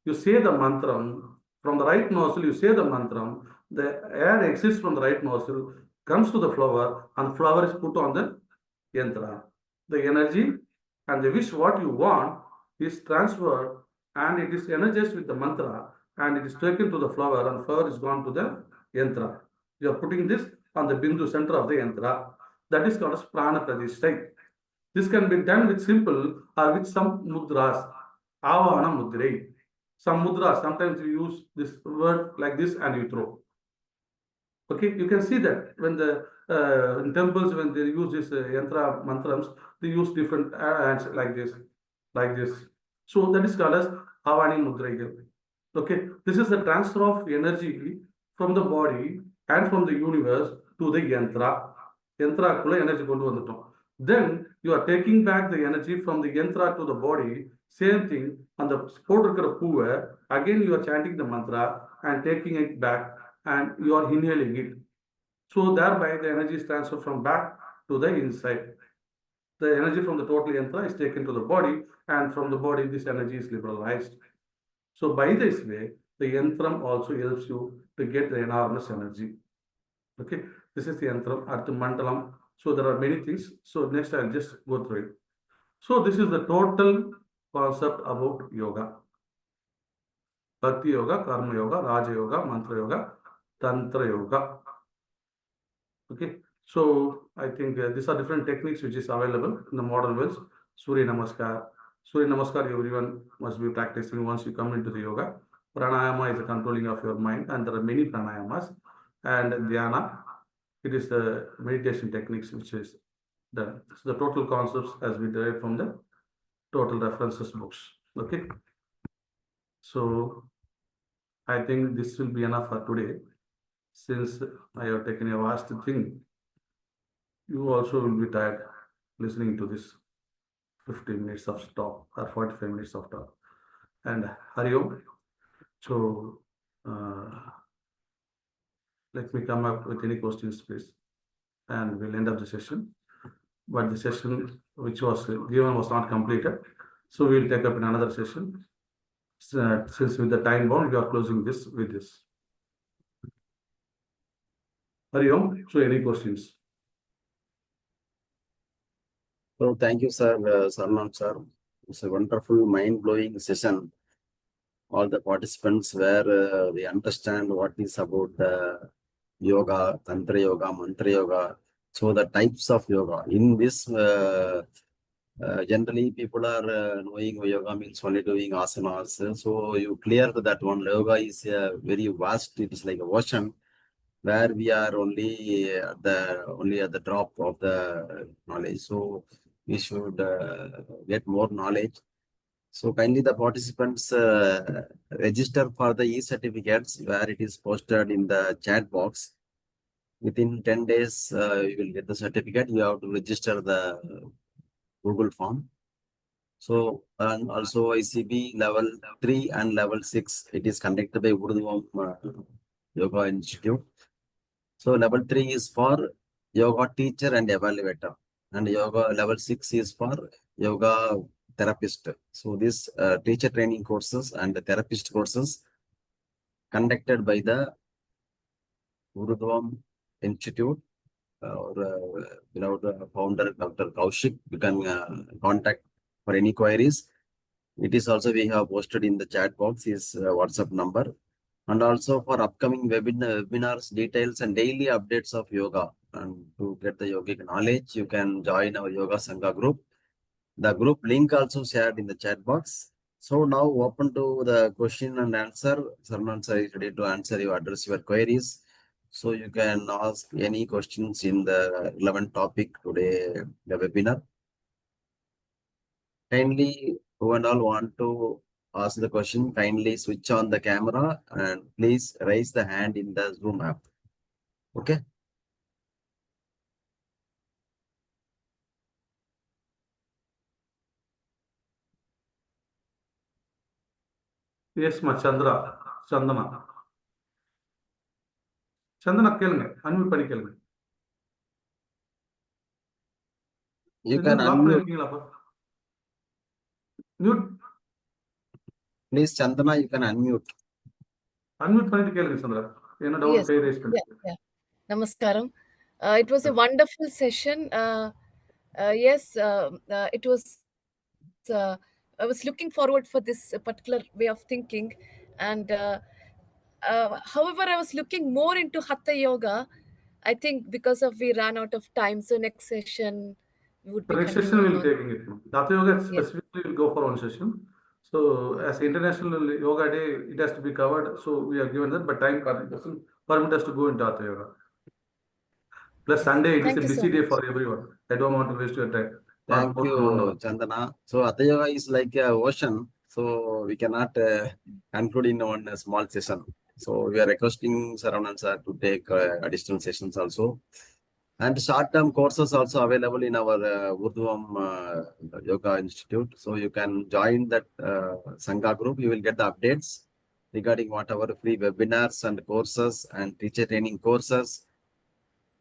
you say the mantram. From the right nostril, you say the mantram. The air exits from the right nostril, comes to the flower, and the flower is put on the yantra. The energy and the wish what you want is transferred and it is energized with the mantra and it is taken to the flower and the flower is gone to the yantra. You are putting this on the bindu center of the yantra. That is called as prana pradishtai. This can be done with simple or with some mudras. Avana mudrai. Some mudras, sometimes you use this word like this and you throw. Okay, you can see that when the in temples when they use this yantra mantrams, they use different hands like this. So that is called as avani mudrai. Okay, this is the transfer of energy from the body and from the universe to the yantra. Yantra kulla energy kondu vandutom. Then you are taking back the energy from the yantra to the body. Same thing on the spotukara puva. Again you are chanting the mantra and taking it back and you are inhaling it. So thereby the energy is transferred from back to the inside. The energy from the total yantra is taken to the body and from the body this energy is liberalized. So by this way, the yantram also helps you to get the enormous energy. Okay, this is the yantram at the mandalam. So there are many things. So next I'll just go through it. So this is the total concept about yoga. Bhakti yoga, karma yoga, raja yoga, mantra yoga, tantra yoga. Okay, so I think these are different techniques which is available in the modern world. Surya Namaskar. Surya Namaskar everyone must be practicing once you come into the yoga. Pranayama is the controlling of your mind and there are many pranayamas. And dhyana, it is the meditation techniques which is done. So the total concepts as we derived from the total references books. Okay, so I think this will be enough for today. Since I have taken a vast thing, you also will be tired listening to this 15 minutes of talk or 45 minutes of talk. And Hari Om. So let me come up with any questions, please. And we'll end up the session. But the session which was given was not completed. So we'll take up in another session. Since with the time bound, we are closing this with this. Hari Om. So any questions? So thank you, sir, Saravanan sir. It's a wonderful, mind-blowing session. All the participants where they understand what is about the yoga, tantra yoga, mantra yoga. So the types of yoga in this generally people are knowing yoga means only doing asanas. So you clear that one. Yoga is very vast. It is like a ocean where we are only at the drop of the knowledge. So we should get more knowledge. So kindly the participants register for the e-certificates where it is posted in the chat box. Within 10 days, you will get the certificate. You have to register the Google form. So, and also ICB level 3 and level 6, it is conducted by Oordhvam Yoga Institute. So level 3 is for yoga teacher and evaluator, and yoga level 6 is for yoga therapist. So this teacher training courses and the therapist courses conducted by the Oordhvam Institute or beloved founder Dr. Kaushik. You can contact for any queries. It is also we have posted in the chat box his WhatsApp number. And also for upcoming webinars, details and daily updates of yoga. And to get the yogic knowledge, you can join our Yoga Sangha group. The group link also shared in the chat box. So now open to the question and answer. Saravanan sir is ready to answer you, address your queries. So you can ask any questions in the relevant topic today, the webinar. Kindly, who and all want to ask the question, kindly switch on the camera and please raise the hand in the Zoom app. Okay. Yes, ma Chandra, Chandana. Chandana கேளுங்க unmute பண்ணி கேளுங்க. You can lock unmute. பண்ணிருக்கீங்களாப்பா? Mute Please, Chandana, you can unmute. Unmute பண்ணிட்டு கேளுங்க சந்திரா. என்ன doubt கை raise பண்ணி. Namaskaram. It was a wonderful session. Yes, it was. I was looking forward for this particular way of thinking, and however, I was looking more into Hatha Yoga. I think because of we ran out of time, so next session we would be Next session continuing we'll on. taking it. Hatha Yoga specifically will go for one session. So as International Yoga Day, it has to be covered. So we are given that, but time doesn't permit us to go into Hatha Yoga. Plus Sunday, it is Thank a you so busy day much. for everyone. I don't want to waste your time. Thank you, Chandana. So Hatha Yoga is like a ocean. So we cannot conclude in one small session. So we are requesting Saravanan sir to take additional sessions also. And short-term courses also available in our Oordhvam Yoga Institute. So you can join that Sangha group. You will get the updates regarding whatever free webinars and courses and teacher training courses.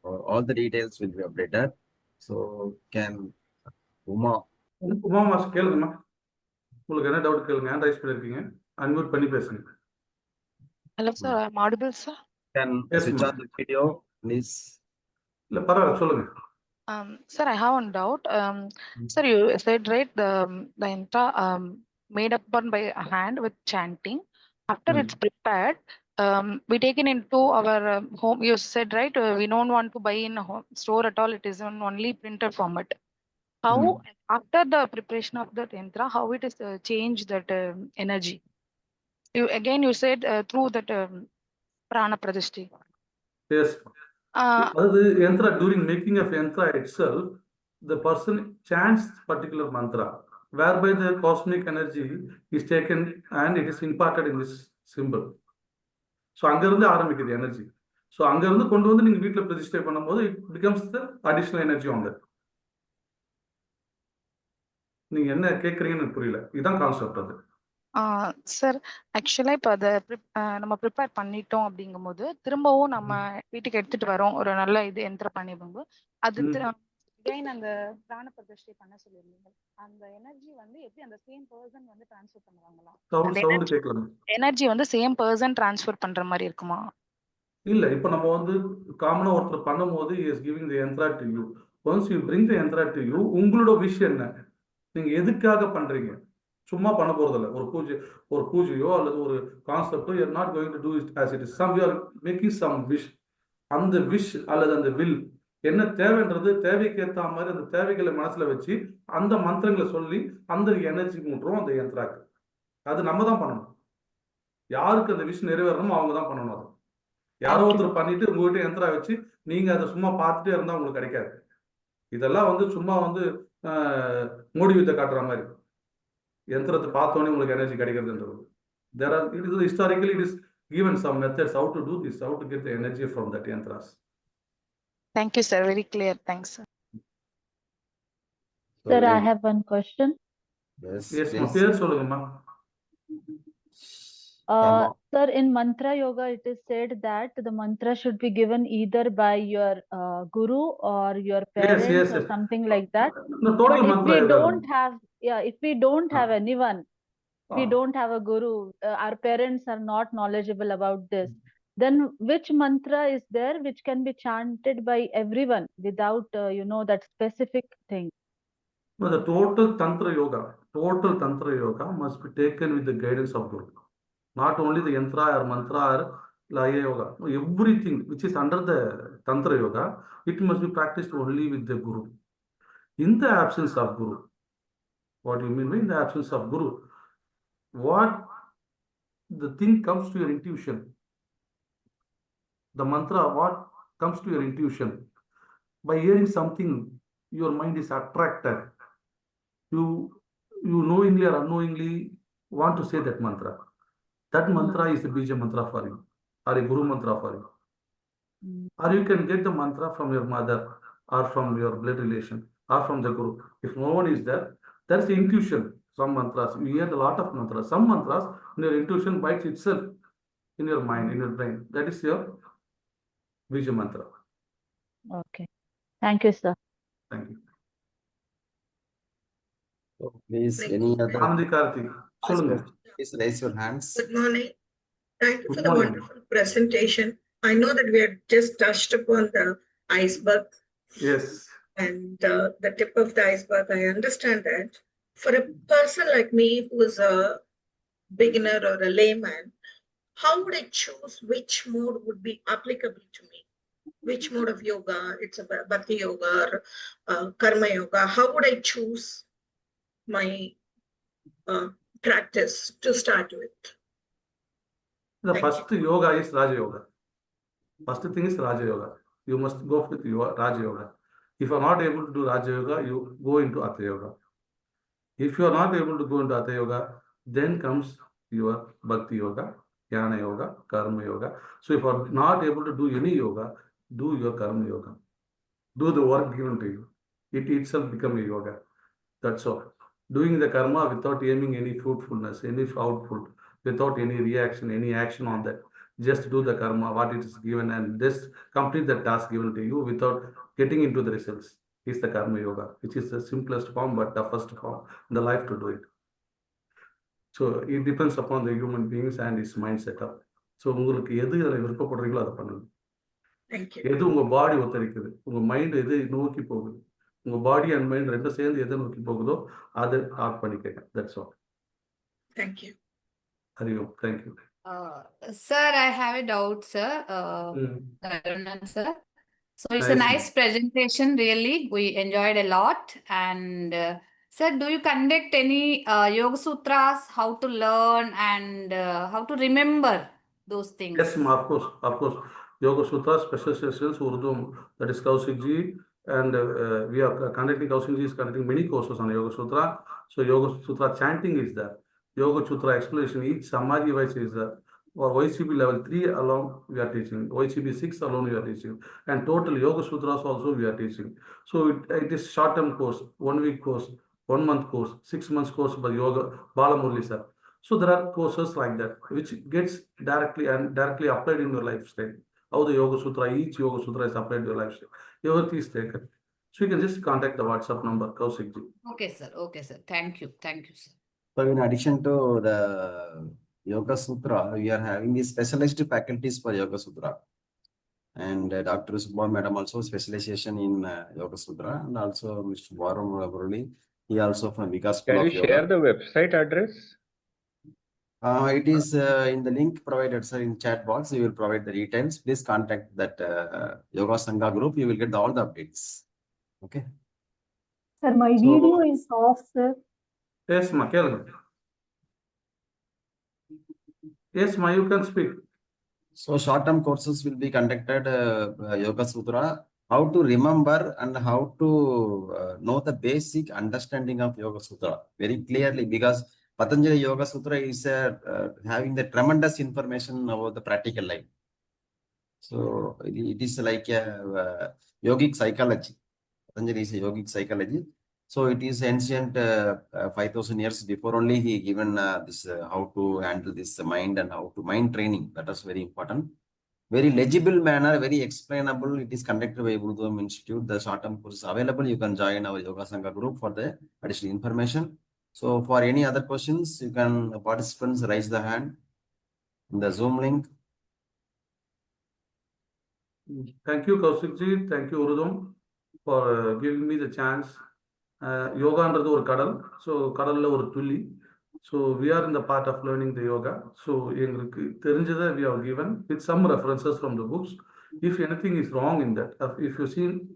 All the details will be updated. So can Uma. Uma மாஸ் கேளுங்கம்மா. உங்களுக்கு என்ன doubt கேளுங்க. Hand rice பண்ணிருக்கீங்க. Unmute பண்ணி பேசுங்க. Hello sir, I'm audible sir. Can switch on the video, please. இல்ல பரவாயில்ல சொல்லுங்க. Sir, I have one doubt. Sir, you said right the yantra made up by a hand with chanting. After it's prepared, we take it into our home. You said right, we don't want to buy in a home store at all. It is on only printed format. How after the preparation of that yantra, how it is change that energy? You said through that prana pradishti. Yes. That yantra, during making of yantra itself, the person chants particular mantra, whereby the cosmic energy is taken and it is imparted in this symbol. So அங்கிருந்து ஆரம்பிக்குது energy. So அங்கிருந்து கொண்டு வந்து நீங்க வீட்டில் பிரதிஷ்டை பண்ணும்போது it becomes the additional energy on that. நீங்க என்ன கேட்குறீங்கன்னு எனக்கு புரியல. இதுதான் கான்செப்ட் அது. சார் ஆக்சுவலா இப்போ அதை நம்ம ப்ரிப்பேர் பண்ணிட்டோம் அப்படிங்கும்போது திரும்பவும் நம்ம வீட்டுக்கு எடுத்துட்டு வரோம் ஒரு நல்ல இது எந்திரம் பண்ணிடும்போது அது அந்த பிராண பிரதிஷ்டை பண்ண சொல்லியிருந்தீங்க. அந்த எனர்ஜி வந்து எப்படி அந்த சேம் பர்சன் வந்து டிரான்ஸ்ஃபர் பண்ணுவாங்களா? எனர்ஜி வந்து சேம் பர்சன் டிரான்ஸ்ஃபர் பண்ற மாதிரி இருக்குமா? இல்ல, இப்போ நம்ம வந்து காமனா ஒருத்தர் பண்ணும்போது is giving the yantra to you. Once you bring the yantra to you, உங்களோட விஷ் என்ன? நீங்க எதுக்காக பண்றீங்க? சும்மா பண்ண போறதில்ல. ஒரு பூஜையோ அல்லது ஒரு கான்செப்டோ you're not going to do it as it is. Some you are making some wish. அந்த விஷ் அல்லது அந்த வில் என்ன தேவைன்றது தேவைக்கு ஏற்ற மாதிரி அந்த தேவைகளை மனசுல வச்சு அந்த மந்திரங்களை சொல்லி அந்த எனர்ஜி மூட்டுறோம் அந்த யந்திராக்கு. அது நம்ம தான் பண்ணணும். யாருக்கு அந்த விஷ் நிறைவேறணுமோ அவங்க தான் பண்ணணும். அது யாரோ ஒருத்தர் பண்ணிட்டு உங்ககிட்ட யந்திரா வச்சு நீங்க அதை சும்மா பார்த்துட்டே இருந்தா உங்களுக்கு கிடைக்காது. இதெல்லாம் வந்து சும்மா வந்து மோடி வித்தை காட்டுற மாதிரி யந்திரத்தை பார்த்தோன்னே உங்களுக்கு energy கிடைக்கிறதுன்றது. It is historically it is given some methods how to do this, how to get the energy from that yantras. Thank you, sir. Very clear. Thanks, sir. Sir, I have one question. Yes, Yes, please. பேர் சொல்லுங்கம்மா. Sir, in mantra yoga, it is said that the mantra should be given either by your guru or your parents yes, or yes. something like that. No, total But if mantra we yoga. don't have, if we don't have anyone, we don't have a guru, our parents are not knowledgeable about this, then which mantra is there which can be chanted by everyone without, that specific thing? No, the total tantra yoga must be taken with the guidance of guru. Not only the yantra or mantra or laya yoga. No, everything which is under the tantra yoga, it must be practiced only with the guru. In the absence of guru, what do you mean by in the absence of guru? What the thing comes to your intuition. The mantra, what comes to your intuition? By hearing something, your mind is attracted. You knowingly or unknowingly want to say that mantra. That mantra is the bija mantra for you, or a guru mantra for you. Or you can get the mantra from your mother, or from your blood relation, or from the guru. If no one is there, that's the intuition. Some mantras, you hear a lot of mantras. Some mantras, your intuition bites itself in your mind, in your brain. That is your bija mantra. Okay. Thank you, sir. Thank you. So please, any other? Anandi Karthi, சொல்லுங்க. Please raise your hands. Good morning. Thank you Good for the morning. wonderful presentation. I know that we had just touched upon the iceberg Yes. and the tip of the iceberg. I understand that. For a person like me who is a beginner or a layman, how would I choose which mode would be applicable to me? Which mode of yoga? It's a bhakti yoga or karma yoga. How would I choose my practice to start with? The Thank first yoga is Raja Yoga. First thing is Raja Yoga. You must go with your Raja Yoga. If you are not able to do Raja Yoga, you go into Hatha Yoga. If you are not able to go into Hatha Yoga, then comes your Bhakti Yoga, Jnana Yoga, Karma Yoga. So if you are not able to do any yoga, do your Karma Yoga. Do the work given to you. It itself become a yoga. That's all. Doing the karma without aiming any fruitfulness, any output, without any reaction, any action on that. Just do the karma, what it is given, and just complete the task given to you without getting into the results. Is the karma yoga, which is the simplest form but the first form in the life to do it. So it depends upon the human beings and his mind setup. So உங்களுக்கு எது அதில் விருப்பப்படுறீங்களோ அதை பண்ணுங்க. Thank you. எது உங்க பாடி ஒத்துழைக்குது, உங்க mind எது நோக்கி போகுது, உங்க பாடி அண்ட் மைண்ட் ரெண்டும் சேர்ந்து எதை நோக்கி போகுதோ அதை ஆட் பண்ணிக்கங்க. That's all. Thank you. Hariom, thank you. Sir, I have a doubt, sir. Saravanan, sir. So it's a nice presentation, really. We enjoyed a lot. And sir, do you conduct any Yoga Sutras, how to learn and how to remember those things? Yes, of course. Yoga Sutra, special sessions, Oordhvam, that is Kaushik Ji, and we are conducting, Kaushik Ji is conducting many courses on Yoga Sutra. So Yoga Sutra chanting is there. Yoga Sutra explanation, each Samadhi wise is there. For YCB level 3 alone we are teaching, YCB 6 alone we are teaching, and total Yoga Sutras also we are teaching. So it is short-term course, 1 week course, 1 month course, 6 months course by Yoga, Balamurli sir. So there are courses like that, which gets directly applied in your lifestyle. How the Yoga Sutra, each Yoga Sutra is applied to your lifestyle. Everything is taken. So you can just contact the WhatsApp number, Kaushik Ji. Okay, sir. Okay, sir. Thank you, sir. So in addition to the Yoga Sutra, we are having the specialized faculties for Yoga Sutra. And Dr. Subba Madam also specialization in Yoga Sutra, and also Mr. Varam Murali. He also from Vikas School Can you of Yoga. share the website address? It is in the link provided, sir, in chat box. We will provide the details. Please contact that Yoga Sangha group. You will get all the updates. Okay. Sir, my video is off, sir. Yes, ma. Yes, ma. You can speak. So short-term courses will be conducted Yoga Sutra. How to remember and how to know the basic understanding of Yoga Sutra very clearly, because Patanjali Yoga Sutra is having the tremendous information about the practical life. So it is like a yogic psychology. Patanjali is a yogic psychology. So it is ancient 5,000 years before only he given this how to handle this mind and how to mind training. That is very important. Very legible manner, very explainable. It is conducted by Oordhvam Institute. The short-term course is available. You can join our Yoga Sangha group for the additional information. So for any other questions, you can participants raise the hand in the Zoom link. Thank you, Kaushikji. Thank you, Oordhvam, for giving me the chance. Yoga under the kadal. So kadal or tulli. So we are in the part of learning the yoga. So we have given with some references from the books. If anything is wrong in that, if you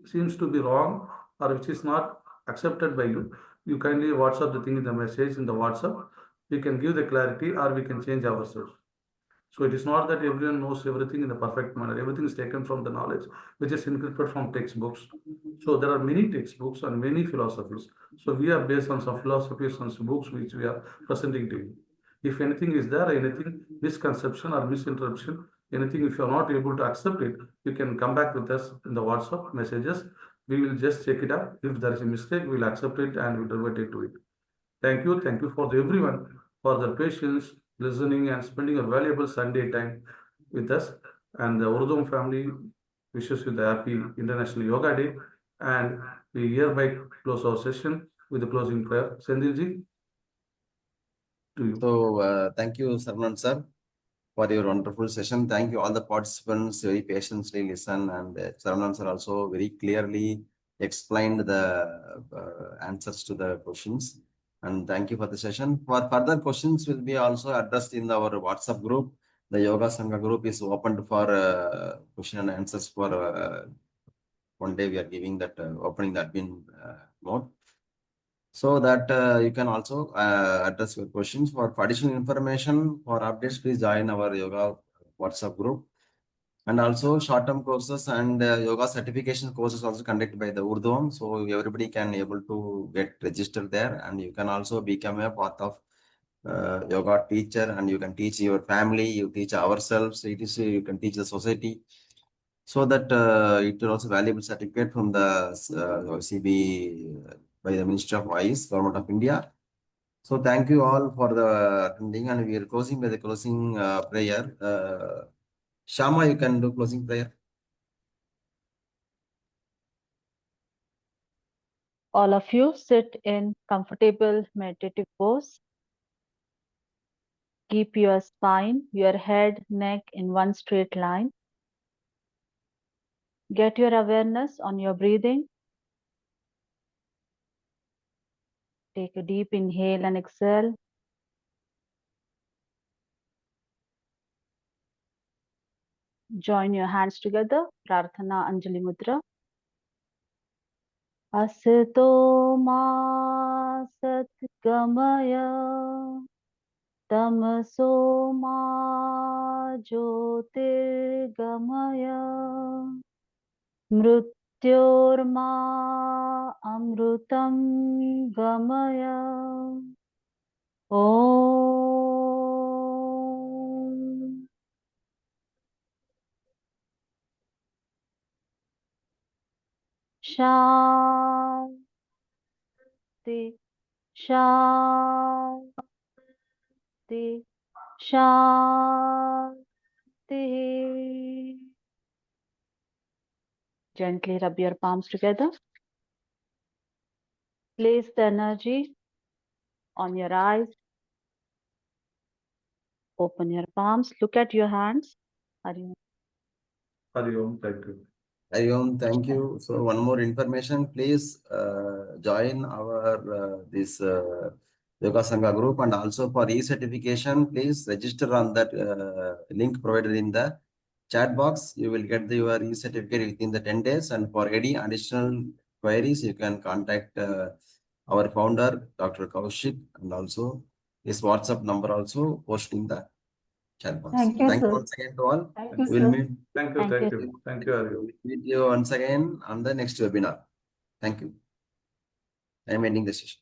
seems to be wrong or which is not accepted by you, you kindly WhatsApp the thing in the message in the WhatsApp. We can give the clarity or we can change ourselves. So it is not that everyone knows everything in the perfect manner. Everything is taken from the knowledge, which is encrypted from textbooks. So there are many textbooks and many philosophies. So we are based on some philosophies and some books which we are presenting to you. If anything is there, anything misconception or misinterpretation, anything if you are not able to accept it, you can come back with us in the WhatsApp messages. We will just check it out. If there is a mistake, we will accept it and we will revert it to it. Thank you. Thank you for everyone for their patience, listening and spending a valuable Sunday time with us. And the Oordhvam family wishes you the happy International Yoga Day. And we hereby close our session with the closing prayer. Sendilji, to you. So thank you, Saravanan sir, for your wonderful session. Thank you all the participants very patiently listen, and Saravanan sir also very clearly explained the answers to the questions. And thank you for the session. For further questions will be also addressed in our WhatsApp group. The Yoga Sangha group is open for question and answers for one day. We are giving that opening that admin mode, so that you can also address your questions. For additional information, for updates, please join our Yoga WhatsApp group. And also short-term courses and yoga certification courses also conducted by the Oordhvam. So everybody can able to get registered there, and you can also become a part of yoga teacher, and you can teach your family, you teach ourselves, you can teach the society. So that it is also valuable certificate from the CB by the Ministry of Vice, Government of India. So thank you all for the attending, and we are closing by the closing prayer. Shama, you can do closing prayer. All of you sit in comfortable meditative pose. Keep your spine, your head, neck in one straight line. Get your awareness on your breathing. Take a deep inhale and exhale. Join your hands together. Prarthana Anjali Mudra. Asito ma sat gamaya. Tamaso ma jyotir gamaya. Mrityorma amrutam gamaya. Om. Shanti, Shanti, Shanti. Gently rub your palms together. Place the energy on your eyes. Open your palms. Look at your hands. Hari Om, thank you. Hari Om, thank you. So one more information, please join our this Yoga Sangha group, and also for e-certification, please register on that link provided in the chat box. You will get your e-certificate within the 10 days, and for any additional queries, you can contact our founder, Dr. Kaushik, and also his WhatsApp number also posted in the chat box. Thank you, Thank you sir. once again to all. Thank you, We'll sir. meet, Thank you, thank you, thank you, Aryu. meet you once again on the next webinar. Thank you. I am ending the session.